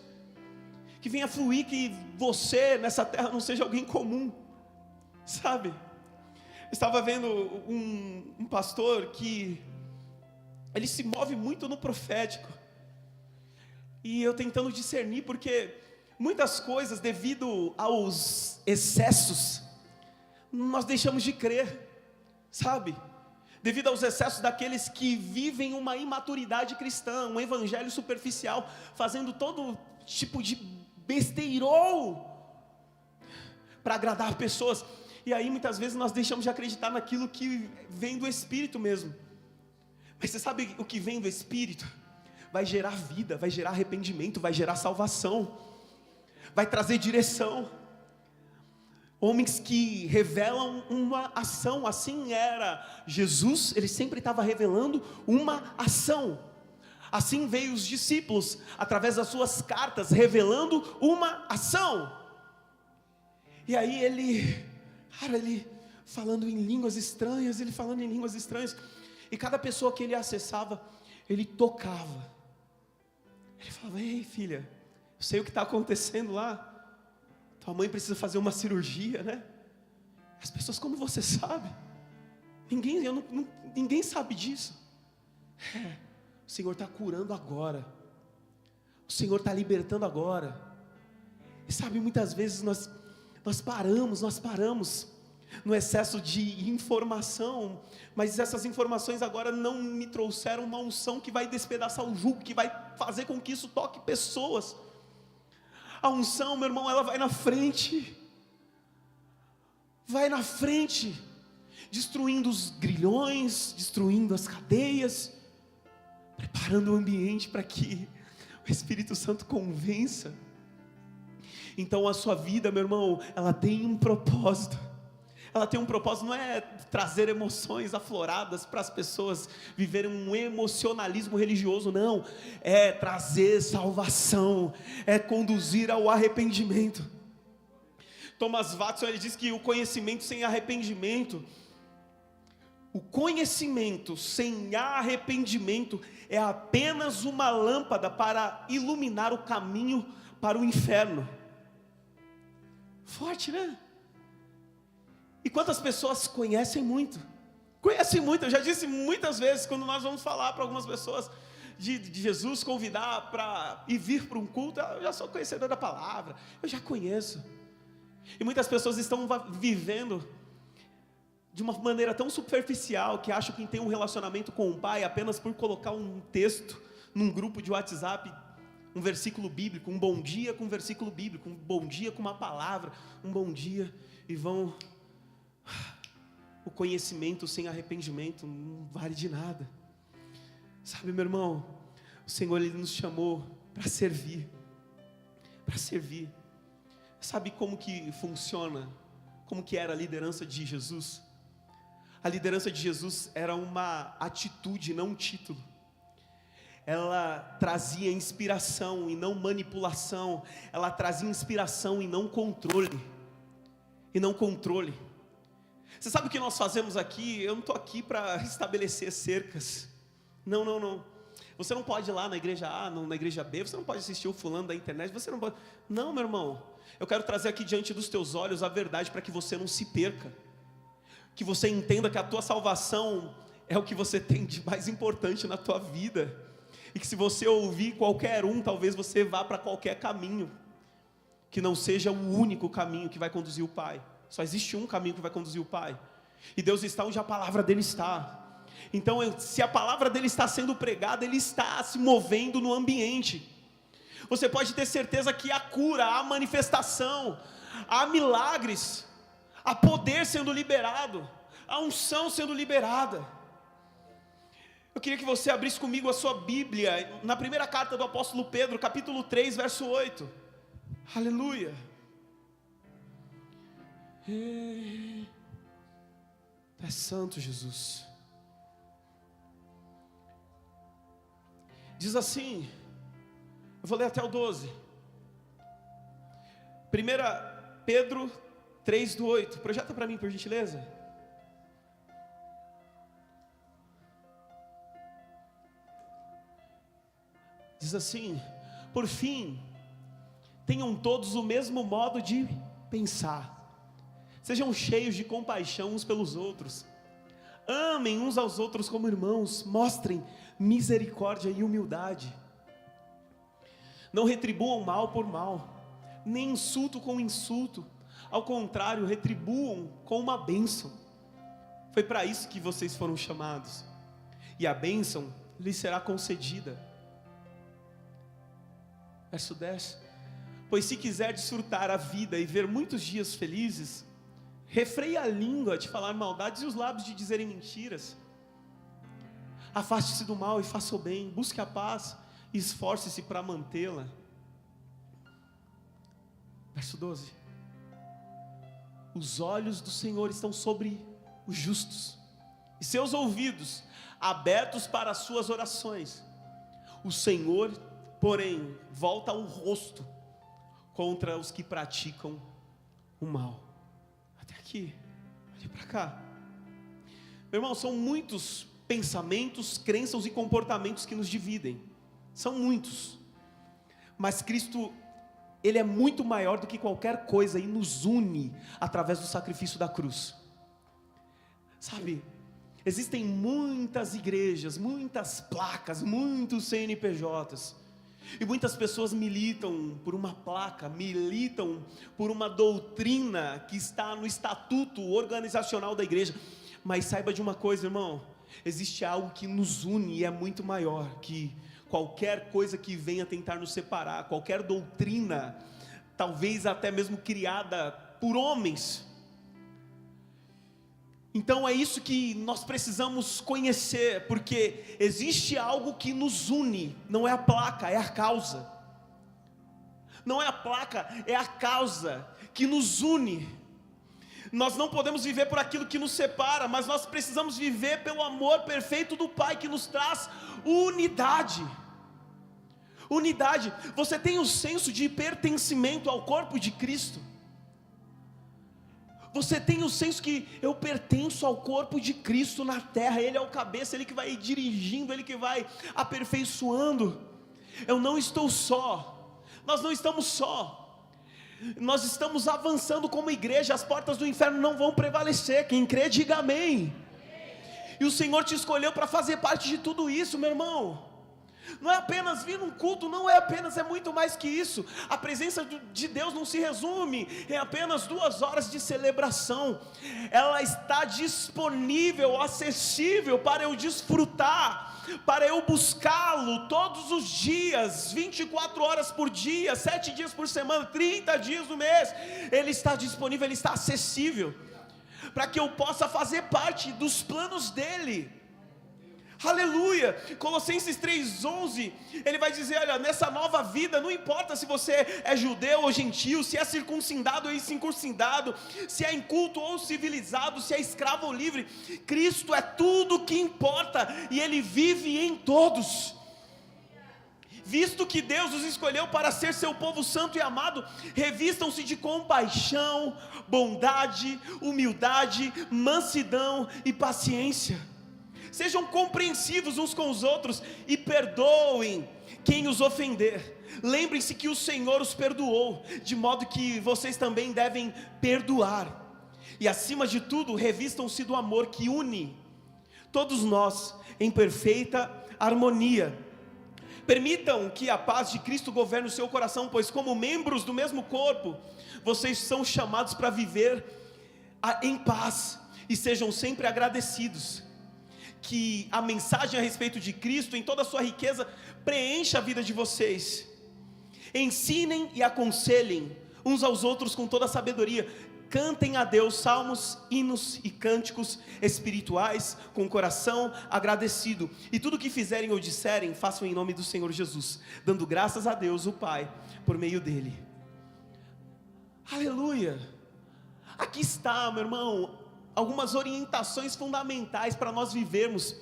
que venha fluir, que você nessa terra não seja alguém comum, sabe? Eu estava vendo um pastor que ele se move muito no profético, e eu tentando discernir, porque muitas coisas, devido aos excessos, nós deixamos de crer, sabe? Devido aos excessos daqueles que vivem uma imaturidade cristã, um evangelho superficial, fazendo todo tipo de besteirol para agradar pessoas, e aí muitas vezes nós deixamos de acreditar naquilo que vem do Espírito mesmo. Mas você sabe o que vem do Espírito? Vai gerar vida, vai gerar arrependimento, vai gerar salvação, vai trazer direção. Homens que revelam uma ação, assim era Jesus, ele sempre estava revelando uma ação. Assim veio os discípulos, através das suas cartas, revelando uma ação. E aí ele falando em línguas estranhas, e cada pessoa que ele acessava, ele tocava. Ele falava: ei filha, eu sei o que está acontecendo lá, tua mãe precisa fazer uma cirurgia, né? As pessoas, como você sabe? Ninguém sabe disso. O Senhor está curando agora, o Senhor está libertando agora. E sabe, muitas vezes nós paramos no excesso de informação, mas essas informações agora não me trouxeram uma unção que vai despedaçar o jugo, que vai fazer com que isso toque pessoas. A unção, meu irmão, ela vai na frente, destruindo os grilhões, destruindo as cadeias, preparando o ambiente para que o Espírito Santo convença. Então a sua vida, meu irmão, ela tem um propósito. Ela tem um propósito, não é trazer emoções afloradas para as pessoas viverem um emocionalismo religioso, não. É trazer salvação, é conduzir ao arrependimento. Thomas Watson, ele diz que o conhecimento sem arrependimento é apenas uma lâmpada para iluminar o caminho para o inferno. Forte, né? E quantas pessoas conhecem muito, eu já disse muitas vezes, quando nós vamos falar para algumas pessoas de Jesus, convidar para ir vir para um culto, eu já sou conhecedor da palavra, eu já conheço. E muitas pessoas estão vivendo de uma maneira tão superficial, que acham que tem um relacionamento com o Pai apenas por colocar um texto num grupo de WhatsApp, um versículo bíblico, um bom dia com um versículo bíblico, um bom dia com uma palavra, um bom dia, e vão... O conhecimento sem arrependimento não vale de nada. Sabe, meu irmão, o Senhor, Ele nos chamou para servir. Sabe como que funciona? Como que era a liderança de Jesus? A liderança de Jesus era uma atitude, não um título. Ela trazia inspiração e não manipulação. Ela trazia inspiração e não controle. Você sabe o que nós fazemos aqui? Eu não estou aqui para estabelecer cercas. Não. Você não pode ir lá na igreja A, na igreja B. Você não pode assistir o fulano da internet. Você não pode. Não, meu irmão. Eu quero trazer aqui diante dos teus olhos a verdade para que você não se perca. Que você entenda que a tua salvação é o que você tem de mais importante na tua vida. E que se você ouvir qualquer um, talvez você vá para qualquer caminho. que não seja o único caminho que vai conduzir o Pai. Só existe um caminho que vai conduzir o Pai. E Deus está onde a palavra dele está. Então, se a palavra dele está sendo pregada, ele está se movendo no ambiente. Você pode ter certeza que há cura, há manifestação, há milagres, há poder sendo liberado, há unção sendo liberada. Eu queria que você abrisse comigo a sua Bíblia, na primeira carta do apóstolo Pedro, capítulo 3, verso 8. Aleluia. É santo, Jesus. Diz assim, eu vou ler até o 12. 1 Pedro 3, do 8. Projeta para mim, por gentileza. Diz assim: por fim, tenham todos o mesmo modo de pensar. Sejam cheios de compaixão uns pelos outros. Amem uns aos outros como irmãos. Mostrem misericórdia e humildade. Não retribuam mal por mal, nem insulto com insulto. Ao contrário, retribuam com uma bênção. Foi para isso que vocês foram chamados. E a bênção lhes será concedida. Verso 10. Pois se quiser desfrutar a vida e ver muitos dias felizes, refreie a língua de falar maldades e os lábios de dizerem mentiras. Afaste-se do mal e faça o bem. Busque a paz e esforce-se para mantê-la. Verso 12. Os olhos do Senhor estão sobre os justos, e seus ouvidos abertos para as suas orações. O Senhor, porém, volta o rosto contra os que praticam o mal. Até aqui, olha para cá. Meu irmão, são muitos pensamentos, crenças e comportamentos que nos dividem. São muitos. Mas Cristo, Ele é muito maior do que qualquer coisa e nos une através do sacrifício da cruz. Sabe, existem muitas igrejas, muitas placas, muitos CNPJs. E muitas pessoas militam por uma placa, militam por uma doutrina que está no estatuto organizacional da igreja. Mas saiba de uma coisa, irmão, existe algo que nos une e é muito maior que qualquer coisa que venha tentar nos separar, qualquer doutrina, talvez até mesmo criada por homens. Então é isso que nós precisamos conhecer, porque existe algo que nos une, não é a placa, é a causa. Não é a placa, é a causa que nos une. Nós não podemos viver por aquilo que nos separa, mas nós precisamos viver pelo amor perfeito do Pai, que nos traz unidade. Unidade. Você tem o senso de pertencimento ao corpo de Cristo? Você tem o senso que eu pertenço ao corpo de Cristo na terra, Ele é o cabeça, Ele que vai dirigindo, Ele que vai aperfeiçoando. Eu não estou só, nós não estamos só, nós estamos avançando como igreja, as portas do inferno não vão prevalecer. Quem crê, diga amém. E o Senhor te escolheu para fazer parte de tudo isso, meu irmão. Não é apenas vir num culto, não é apenas, é muito mais que isso. A presença de Deus não se resume em apenas 2 horas de celebração. Ela está disponível, acessível para eu desfrutar, para eu buscá-lo todos os dias, 24 horas por dia, 7 dias por semana, 30 dias no mês. Ele está disponível, Ele está acessível, para que eu possa fazer parte dos planos dEle. Aleluia. Colossenses 3:11, ele vai dizer, olha, nessa nova vida, não importa se você é judeu ou gentil, se é circuncidado ou incircuncidado, se é inculto ou civilizado, se é escravo ou livre, Cristo é tudo o que importa, e Ele vive em todos. Visto que Deus os escolheu para ser seu povo santo e amado, revistam-se de compaixão, bondade, humildade, mansidão e paciência. Sejam compreensivos uns com os outros e perdoem quem os ofender. Lembrem-se que o Senhor os perdoou, de modo que vocês também devem perdoar. E acima de tudo, revistam-se do amor que une todos nós em perfeita harmonia. Permitam que a paz de Cristo governe o seu coração, pois como membros do mesmo corpo, vocês são chamados para viver em paz, e sejam sempre agradecidos. Que a mensagem a respeito de Cristo, em toda a sua riqueza, preencha a vida de vocês. Ensinem e aconselhem uns aos outros com toda a sabedoria. Cantem a Deus salmos, hinos e cânticos espirituais com o coração agradecido. E tudo que fizerem ou disserem, façam em nome do Senhor Jesus, dando graças a Deus, o Pai, por meio dele. Aleluia! Aqui está, meu irmão, algumas orientações fundamentais para nós vivermos,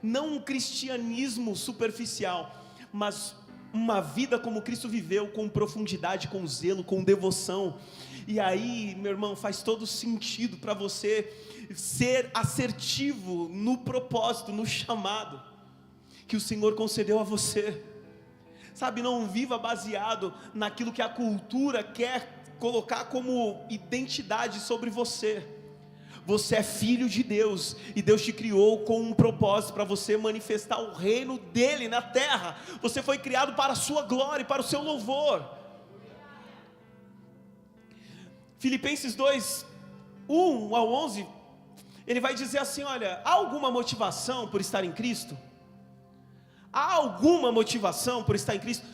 não um cristianismo superficial, mas uma vida como Cristo viveu, com profundidade, com zelo, com devoção. E aí, meu irmão, faz todo sentido para você ser assertivo no propósito, no chamado que o Senhor concedeu a você. Sabe, não viva baseado naquilo que a cultura quer colocar como identidade sobre você. Você é filho de Deus, e Deus te criou com um propósito, para você manifestar o reino dele na terra. Você foi criado para a sua glória e para o seu louvor. Filipenses 2, 1 ao 11, ele vai dizer assim: olha, há alguma motivação por estar em Cristo? Há alguma motivação por estar em Cristo?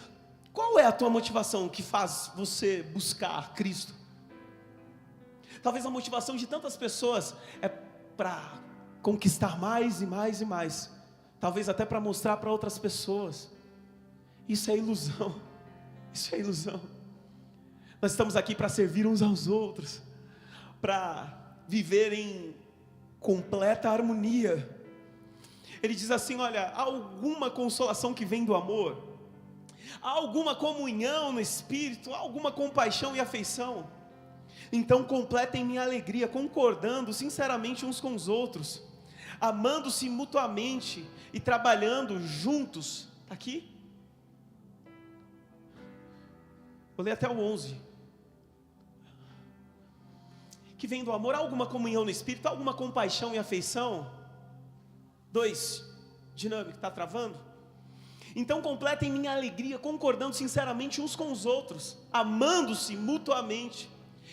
Qual é a tua motivação que faz você buscar Cristo? Talvez a motivação de tantas pessoas é para conquistar mais e mais e mais. Talvez até para mostrar para outras pessoas. Isso é ilusão. Isso é ilusão. Nós estamos aqui para servir uns aos outros, para viver em completa harmonia. Ele diz assim: olha, há alguma consolação que vem do amor? Há alguma comunhão no Espírito? Há alguma compaixão e afeição? Então completem minha alegria, concordando sinceramente uns com os outros, amando-se mutuamente e trabalhando juntos. Está aqui? Vou ler até o 11. Que vem do amor, há alguma comunhão no Espírito, há alguma compaixão e afeição? 2, dinâmico, está travando? Então completem minha alegria, concordando sinceramente uns com os outros, amando-se mutuamente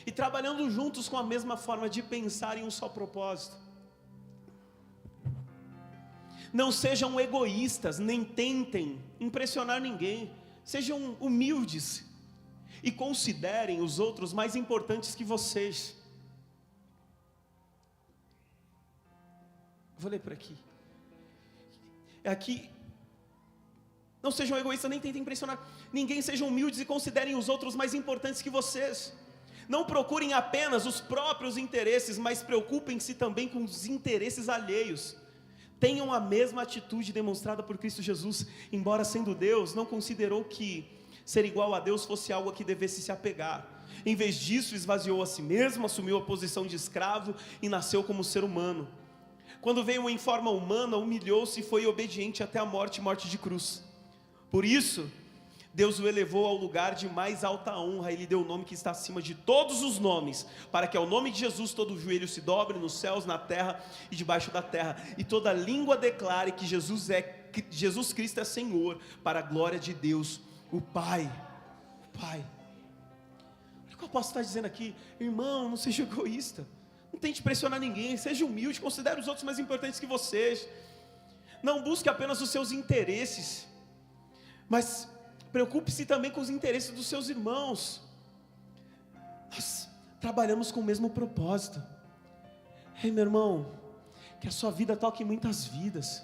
e trabalhando juntos com a mesma forma de pensar em um só propósito. Não sejam egoístas, nem tentem impressionar ninguém. Sejam humildes e considerem os outros mais importantes que vocês. Vou ler por aqui. Aqui, não sejam egoístas, nem tentem impressionar ninguém. Sejam humildes e considerem os outros mais importantes que vocês. Não procurem apenas os próprios interesses, mas preocupem-se também com os interesses alheios. Tenham a mesma atitude demonstrada por Cristo Jesus. Embora sendo Deus, não considerou que ser igual a Deus fosse algo a que devesse se apegar. Em vez disso, esvaziou a si mesmo, assumiu a posição de escravo e nasceu como ser humano. Quando veio em forma humana, humilhou-se e foi obediente até a morte, morte de cruz. Por isso, Deus o elevou ao lugar de mais alta honra, e lhe deu o nome que está acima de todos os nomes, para que ao nome de Jesus todo joelho se dobre nos céus, na terra e debaixo da terra, e toda língua declare que Jesus Cristo é Senhor, para a glória de Deus, o Pai. O Pai. Olha o que eu posso estar dizendo aqui: irmão, não seja egoísta, não tente pressionar ninguém, seja humilde, considere os outros mais importantes que vocês. Não busque apenas os seus interesses, mas preocupe-se também com os interesses dos seus irmãos. Nós trabalhamos com o mesmo propósito. Ei, meu irmão, que a sua vida toque muitas vidas,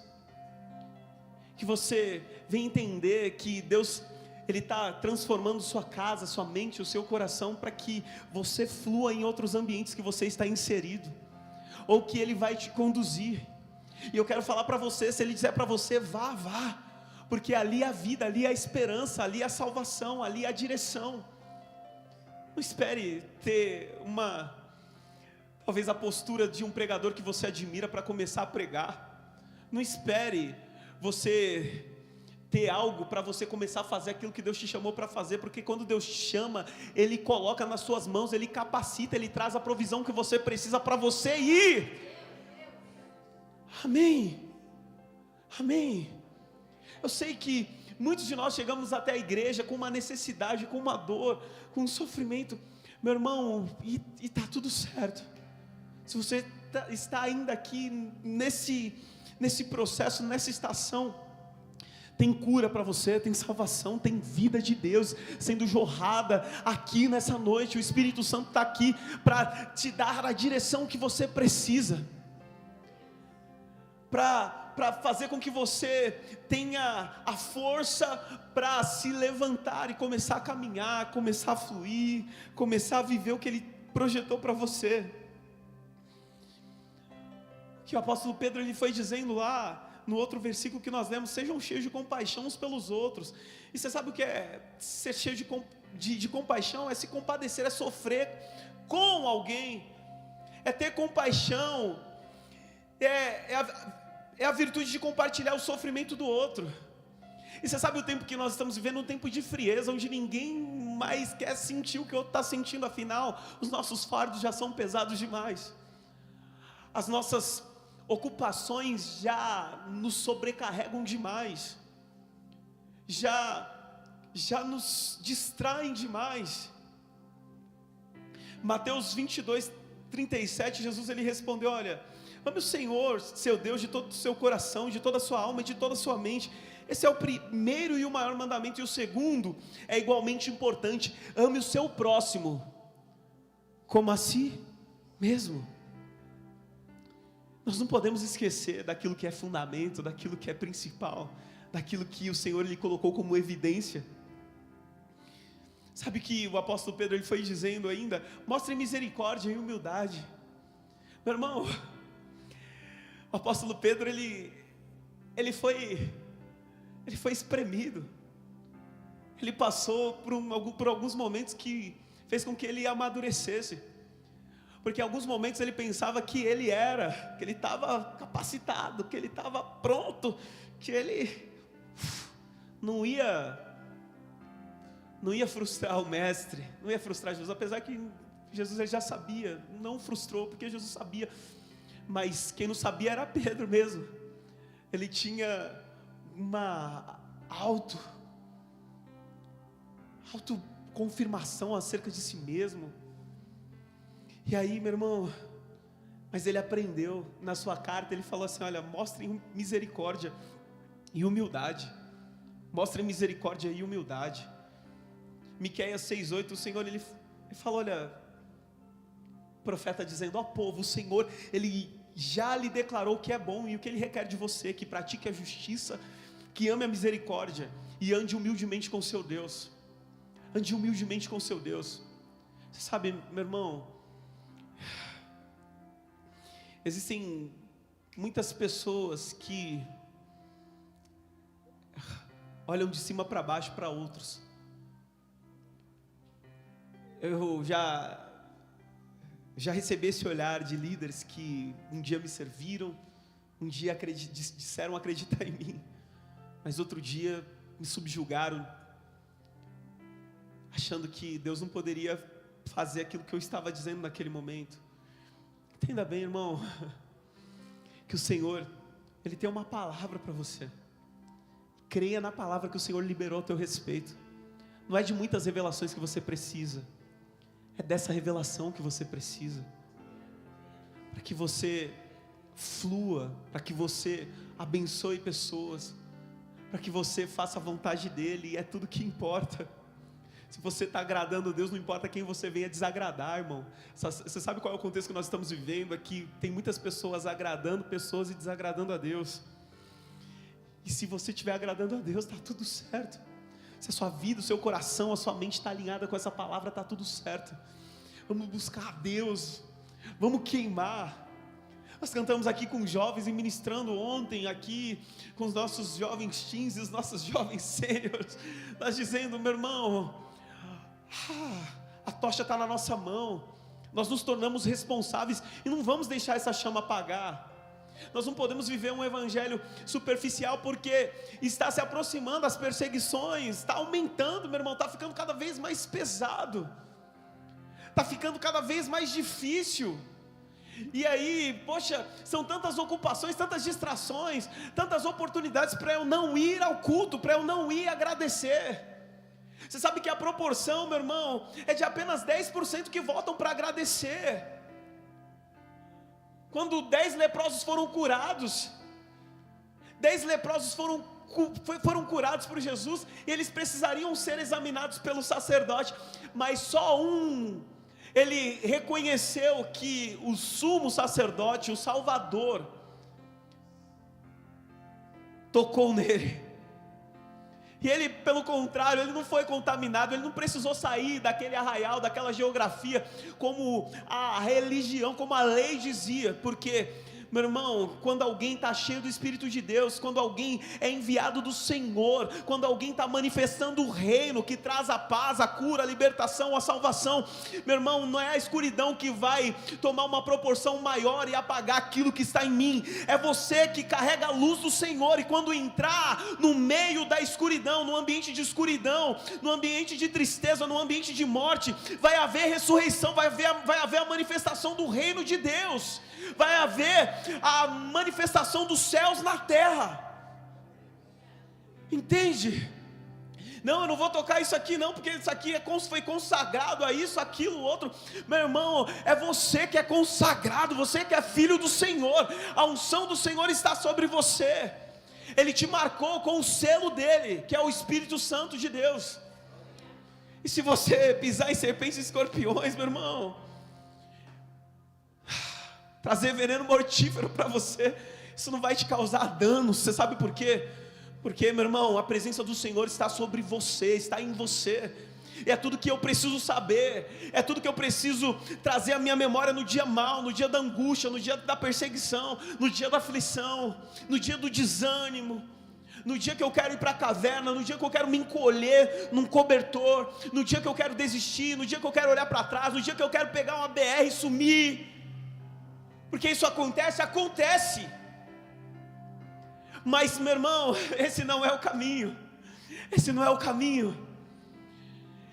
que você venha entender que Deus, Ele está transformando sua casa, sua mente, o seu coração, para que você flua em outros ambientes que você está inserido, ou que Ele vai te conduzir. E eu quero falar para você, se Ele disser para você, vá, vá, porque ali é a vida, ali é a esperança, ali é a salvação, ali é a direção. Não espere ter talvez a postura de um pregador que você admira para começar a pregar. Não espere você ter algo para você começar a fazer aquilo que Deus te chamou para fazer, porque quando Deus te chama, Ele coloca nas suas mãos, Ele capacita, Ele traz a provisão que você precisa para você ir. Amém. Amém. Eu sei que muitos de nós chegamos até a igreja com uma necessidade, com uma dor, com um sofrimento, meu irmão, e está tudo certo. Se você está ainda aqui nesse processo, nessa estação, tem cura para você, tem salvação, tem vida de Deus sendo jorrada aqui nessa noite. O Espírito Santo está aqui para te dar a direção que você precisa, para fazer com que você tenha a força para se levantar e começar a caminhar, começar a fluir, começar a viver o que Ele projetou para você. Que o apóstolo Pedro ele foi dizendo lá no outro versículo que nós lemos: sejam cheios de compaixão uns pelos outros. E você sabe o que é ser cheio de compaixão? É se compadecer, é sofrer com alguém, é ter compaixão, é a virtude de compartilhar o sofrimento do outro. E você sabe o tempo que nós estamos vivendo? Um tempo de frieza, onde ninguém mais quer sentir o que o outro está sentindo. Afinal, os nossos fardos já são pesados demais, as nossas ocupações já nos sobrecarregam demais, já nos distraem demais. Mateus 22:37, Jesus ele respondeu: olha, ame o Senhor seu Deus de todo o seu coração, de toda a sua alma e de toda a sua mente. Esse é o primeiro e o maior mandamento, e o segundo é igualmente importante: ame o seu próximo como a si mesmo. Nós não podemos esquecer daquilo que é fundamento, daquilo que é principal, daquilo que o Senhor lhe colocou como evidência. Sabe que o apóstolo Pedro ele foi dizendo ainda: mostrem misericórdia e humildade. Meu irmão, o apóstolo Pedro ele foi espremido, ele passou por alguns momentos que fez com que ele amadurecesse. Porque em alguns momentos ele pensava que ele estava capacitado, que ele estava pronto, que ele não ia frustrar o mestre, não ia frustrar Jesus, apesar que Jesus ele já sabia, não frustrou, porque Jesus sabia, mas quem não sabia era Pedro mesmo. Ele tinha uma autoconfirmação acerca de si mesmo. E aí, meu irmão, mas ele aprendeu. Na sua carta ele falou assim: olha, mostrem misericórdia e humildade. Mostrem misericórdia e humildade. Miqueias 6:8, o Senhor ele falou: olha, o profeta dizendo: ó povo, o Senhor ele já lhe declarou o que é bom e o que ele requer de você: que pratique a justiça, que ame a misericórdia e ande humildemente com o seu Deus. Ande humildemente com o seu Deus. Você sabe, meu irmão, existem muitas pessoas que olham de cima para baixo para outros. Eu já recebi esse olhar de líderes que um dia me serviram, um dia disseram acreditar em mim, mas outro dia me subjugaram, achando que Deus não poderia fazer aquilo que eu estava dizendo naquele momento. Entenda bem, irmão, que o Senhor ele tem uma palavra para você. Creia na palavra que o Senhor liberou a teu respeito. Não é de muitas revelações que você precisa, é dessa revelação que você precisa, para que você flua, para que você abençoe pessoas, para que você faça a vontade dEle, e é tudo que importa. Se você está agradando a Deus, não importa quem você venha desagradar, irmão. Você sabe qual é o contexto que nós estamos vivendo aqui? Tem muitas pessoas agradando pessoas e desagradando a Deus. E se você estiver agradando a Deus, está tudo certo. Se a sua vida, o seu coração, a sua mente está alinhada com essa palavra, está tudo certo. Vamos buscar a Deus, vamos queimar. Nós cantamos aqui com jovens e ministrando ontem aqui com os nossos jovens teens e os nossos jovens sêniores, nós dizendo: meu irmão, a tocha está na nossa mão, nós nos tornamos responsáveis e não vamos deixar essa chama apagar. Nós não podemos viver um evangelho superficial, porque está se aproximando as perseguições, está aumentando, meu irmão, está ficando cada vez mais pesado, está ficando cada vez mais difícil. E aí, poxa, são tantas ocupações, tantas distrações, tantas oportunidades para eu não ir ao culto, para eu não ir agradecer. Você sabe que a proporção, meu irmão, é de apenas 10% que voltam para agradecer. Quando 10 leprosos foram curados, 10 leprosos foram curados por Jesus, e eles precisariam ser examinados pelo sacerdote, mas só um, ele reconheceu que o sumo sacerdote, o Salvador, tocou nele. E ele, pelo contrário, ele não foi contaminado, ele não precisou sair daquele arraial, daquela geografia, como a religião, como a lei dizia, porque, meu irmão, quando alguém está cheio do Espírito de Deus, quando alguém é enviado do Senhor, quando alguém está manifestando o reino, que traz a paz, a cura, a libertação, a salvação, meu irmão, não é a escuridão que vai tomar uma proporção maior e apagar aquilo que está em mim, é você que carrega a luz do Senhor, e quando entrar no meio da escuridão, no ambiente de escuridão, no ambiente de tristeza, no ambiente de morte, vai haver ressurreição, vai haver a manifestação do reino de Deus, vai haver a manifestação dos céus na terra. Entende? Não, eu não vou tocar isso aqui não, porque isso aqui foi consagrado a isso, aquilo, outro. Meu irmão, é você que é consagrado, você que é filho do Senhor, a unção do Senhor está sobre você. Ele te marcou com o selo dele, que é o Espírito Santo de Deus. E se você pisar em serpentes e escorpiões, meu irmão, trazer veneno mortífero para você, isso não vai te causar dano. Você sabe por quê? Porque, meu irmão, a presença do Senhor está sobre você, está em você. É tudo que eu preciso saber, é tudo que eu preciso trazer à minha memória no dia mau, no dia da angústia, no dia da perseguição, no dia da aflição, no dia do desânimo, no dia que eu quero ir para a caverna, no dia que eu quero me encolher num cobertor, no dia que eu quero desistir, no dia que eu quero olhar para trás, no dia que eu quero pegar uma BR e sumir. Porque isso acontece, mas, meu irmão, esse não é o caminho, esse não é o caminho.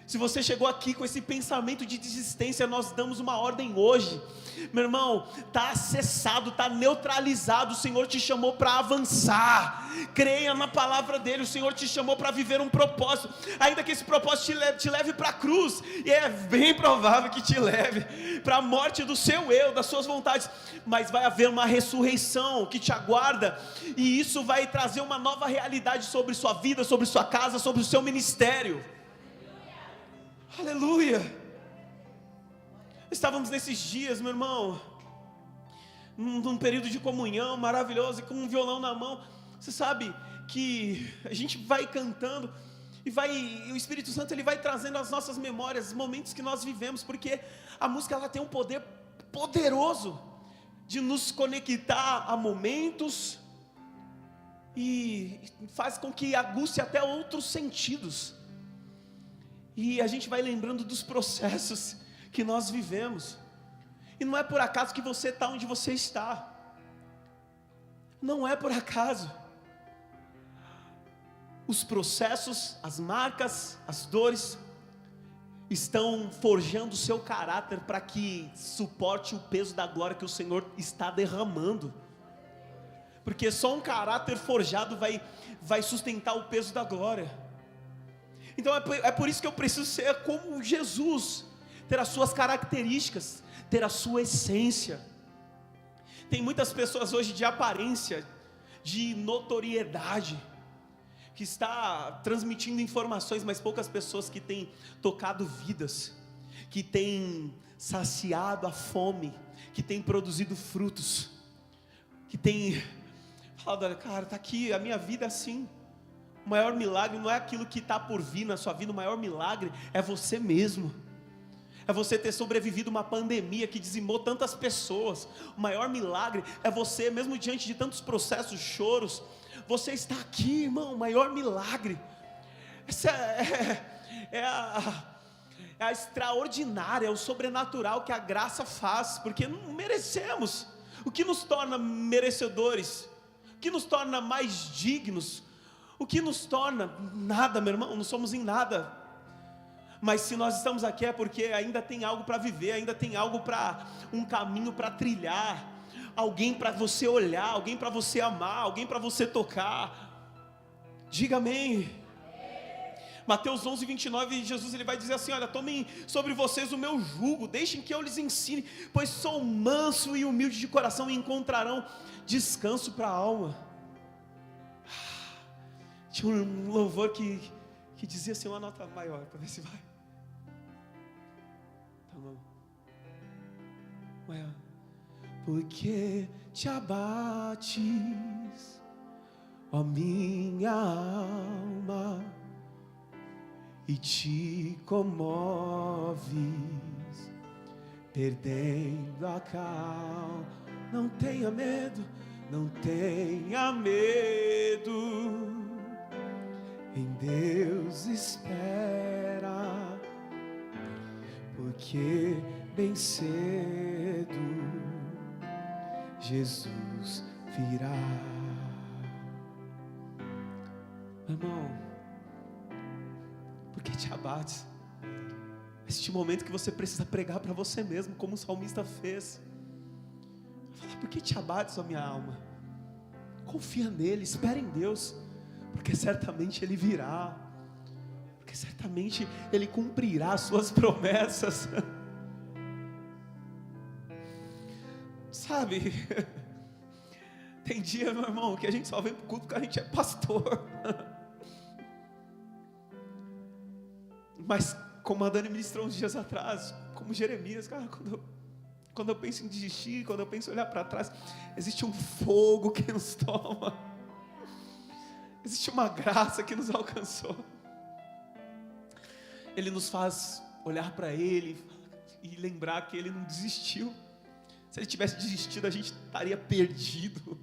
Se você chegou aqui com esse pensamento de desistência, nós damos uma ordem hoje, meu irmão, está acessado, está neutralizado. O Senhor te chamou para avançar, creia na palavra dele. O Senhor te chamou para viver um propósito, ainda que esse propósito te leve para a cruz, e é bem provável que te leve para a morte do seu eu, das suas vontades, mas vai haver uma ressurreição que te aguarda, e isso vai trazer uma nova realidade sobre sua vida, sobre sua casa, sobre o seu ministério. Aleluia. Estávamos nesses dias, meu irmão, num período de comunhão maravilhoso, e com um violão na mão. Você sabe que a gente vai cantando e o Espírito Santo ele vai trazendo as nossas memórias, os momentos que nós vivemos, porque a música ela tem um poder poderoso de nos conectar a momentos e faz com que aguce até outros sentidos. E a gente vai lembrando dos processos que nós vivemos. E não é por acaso que você está onde você está. Não é por acaso. Os processos, as marcas, as dores estão forjando o seu caráter para que suporte o peso da glória que o Senhor está derramando. Porque só um caráter forjado vai sustentar o peso da glória. Então é por isso que eu preciso ser como Jesus, ter as suas características, ter a sua essência. Tem muitas pessoas hoje de aparência, de notoriedade, que está transmitindo informações, mas poucas pessoas que têm tocado vidas, que têm saciado a fome, que têm produzido frutos, que têm falado, cara, está aqui, a minha vida é assim. O maior milagre não é aquilo que está por vir na sua vida, o maior milagre é você mesmo. É você ter sobrevivido uma pandemia que dizimou tantas pessoas. O maior milagre é você, mesmo diante de tantos processos, choros, você está aqui, irmão. O maior milagre. Essa é a extraordinária, é o sobrenatural que a graça faz, porque não merecemos. O que nos torna merecedores? O que nos torna mais dignos? O que nos torna? Nada, meu irmão, não somos em nada. Mas se nós estamos aqui é porque ainda tem algo para viver, ainda tem algo um caminho para trilhar, alguém para você olhar, alguém para você amar, alguém para você tocar. Diga amém. Mateus 11, 29, Jesus ele vai dizer assim: olha, tomem sobre vocês o meu jugo, deixem que eu lhes ensine, pois sou manso e humilde de coração, e encontrarão descanso para a alma. Tinha um louvor que dizia assim, uma nota maior, para ver se vai. Tá bom. Maior. Porque te abates, ó minha alma, e te comoves, perdendo a calma. Não tenha medo, não tenha medo, em Deus espera, porque bem cedo Jesus virá. Meu irmão, por que te abates? Este momento que você precisa pregar para você mesmo, como o salmista fez. Fala, por que te abates, ó minha alma? Confia nele, espera em Deus, porque certamente Ele virá, porque certamente Ele cumprirá as suas promessas. Sabe, tem dia, meu irmão, que a gente só vem para o culto porque a gente é pastor. Mas como a Dani ministrou uns dias atrás, como Jeremias, cara, quando eu penso em desistir, quando eu penso em olhar para trás, existe um fogo que nos toma, existe uma graça que nos alcançou. Ele nos faz olhar para Ele e lembrar que Ele não desistiu. Se Ele tivesse desistido, a gente estaria perdido.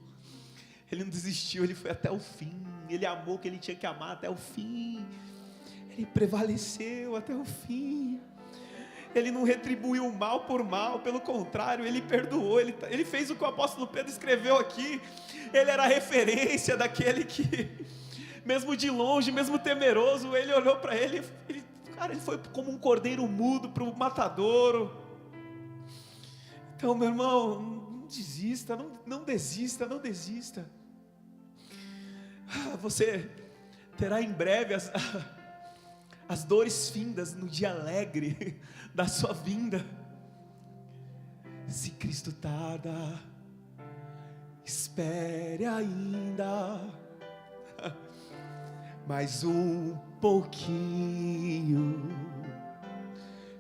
Ele não desistiu, Ele foi até o fim. Ele amou o que Ele tinha que amar até o fim. Ele prevaleceu até o fim. Ele não retribuiu o mal por mal, pelo contrário, Ele perdoou. Ele fez o que o apóstolo Pedro escreveu aqui. Ele era a referência daquele que, mesmo de longe, mesmo temeroso, ele olhou para ele, cara, ele foi como um cordeiro mudo para o matadouro. Então, meu irmão, não desista, não desista, não desista. Você terá em breve as dores findas no dia alegre da sua vinda. Se Cristo tarda, espere ainda mais um pouquinho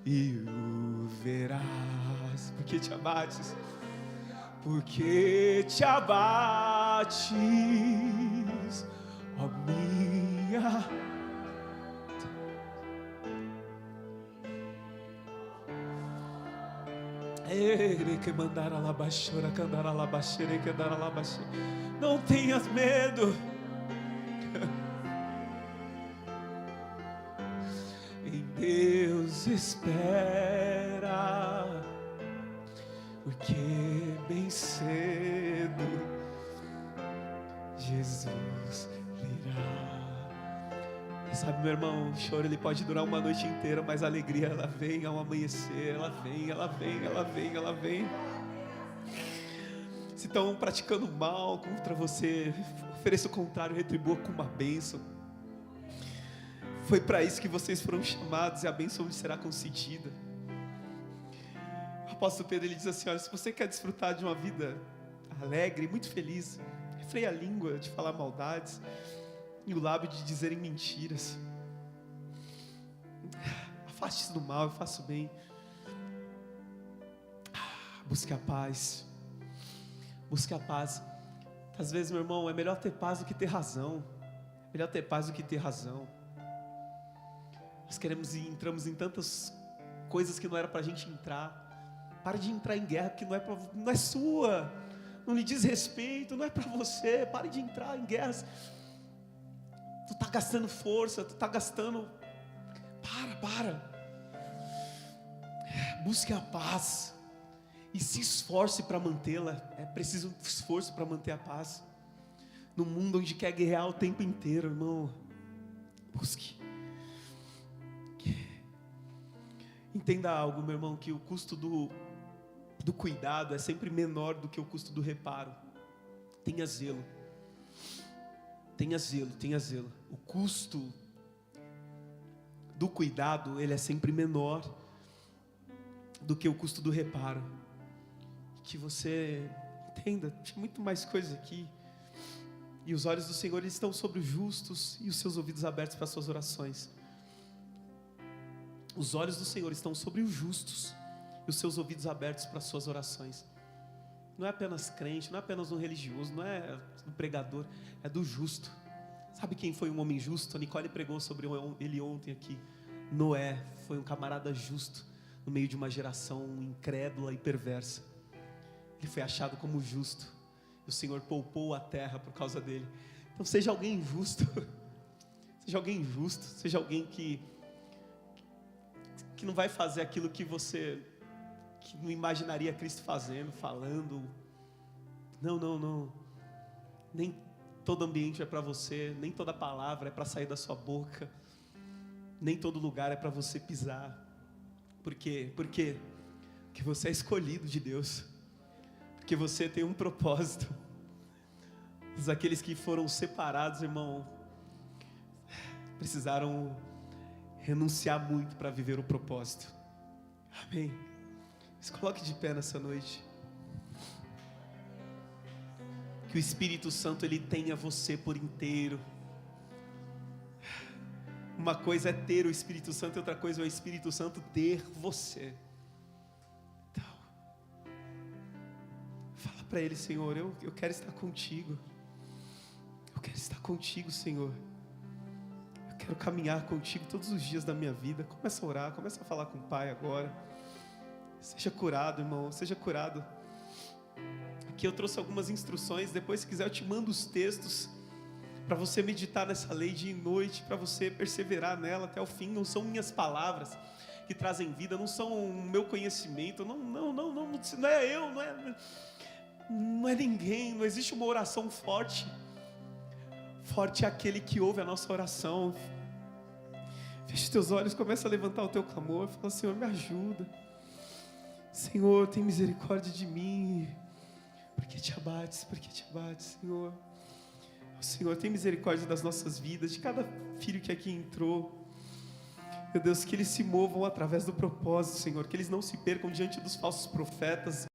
e o verás. Por que te abates? Porque te abates, ó minha. Não tenhas medo. Em Deus espera, porque bem cedo Jesus virá. Sabe, meu irmão, o choro ele pode durar uma noite inteira, mas a alegria ela vem ao amanhecer, ela vem. Se estão praticando mal contra você, ofereça o contrário, retribua com uma bênção. Foi para isso que vocês foram chamados e a bênção lhes será concedida. O apóstolo Pedro ele diz assim: olha, se você quer desfrutar de uma vida alegre, muito feliz, refreie a língua de falar maldades e o lábio de dizerem mentiras. Afaste-se do mal e faça o bem. Busque a paz. Busque a paz. Às vezes, meu irmão, é melhor ter paz do que ter razão. Melhor ter paz do que ter razão. Nós queremos e entramos em tantas coisas que não era para a gente entrar. Pare de entrar em guerra que não é sua. Não lhe diz respeito, não é para você. Pare de entrar em guerras. Tu está gastando força, tu está gastando. Para. Busque a paz e se esforce para mantê-la. É preciso um esforço para manter a paz. No mundo onde quer guerrear o tempo inteiro, irmão, busque. Entenda algo, meu irmão, que o custo do cuidado é sempre menor do que o custo do reparo. Tenha zelo. Tenha zelo, tenha zelo. O custo do cuidado, ele é sempre menor do que o custo do reparo. Que você entenda, tinha muito mais coisas aqui. E os olhos do Senhor, eles estão sobre os justos e os seus ouvidos abertos para as suas orações. Os olhos do Senhor estão sobre os justos e os seus ouvidos abertos para as suas orações. Não é apenas crente, não é apenas um religioso, não é um pregador, é do justo. Sabe quem foi um homem justo? A Nicole pregou sobre ele ontem aqui. Noé foi um camarada justo no meio de uma geração incrédula e perversa. Ele foi achado como justo. E o Senhor poupou a terra por causa dele. Então seja alguém justo. Seja alguém justo. Seja alguém que não vai fazer aquilo que não imaginaria Cristo fazendo, falando. Não. Nem todo ambiente é para você, nem toda palavra é para sair da sua boca, nem todo lugar é para você pisar. Por quê? Porque você é escolhido de Deus, porque você tem um propósito. Aqueles que foram separados, irmão, precisaram renunciar muito para viver o propósito. Amém. Se coloque de pé nessa noite. Que o Espírito Santo, ele tenha você por inteiro. Uma coisa é ter o Espírito Santo, e outra coisa é o Espírito Santo ter você. Então, fala para ele: Senhor, eu quero estar contigo. Eu quero estar contigo, Senhor. Eu quero caminhar contigo todos os dias da minha vida. Começa a orar, começa a falar com o Pai agora. Seja curado, irmão, seja curado. Aqui eu trouxe algumas instruções. Depois, se quiser, eu te mando os textos para você meditar nessa lei dia e noite, para você perseverar nela até o fim. Não são minhas palavras que trazem vida, não são o meu conhecimento, não é eu, não é ninguém. Não existe uma oração forte. Forte é aquele que ouve a nossa oração. Feche os teus olhos, começa a levantar o teu clamor, fala: Senhor, me ajuda. Senhor, tem misericórdia de mim. Porque te abates, Senhor. Senhor, tem misericórdia das nossas vidas, de cada filho que aqui entrou. Meu Deus, que eles se movam através do propósito, Senhor. Que eles não se percam diante dos falsos profetas,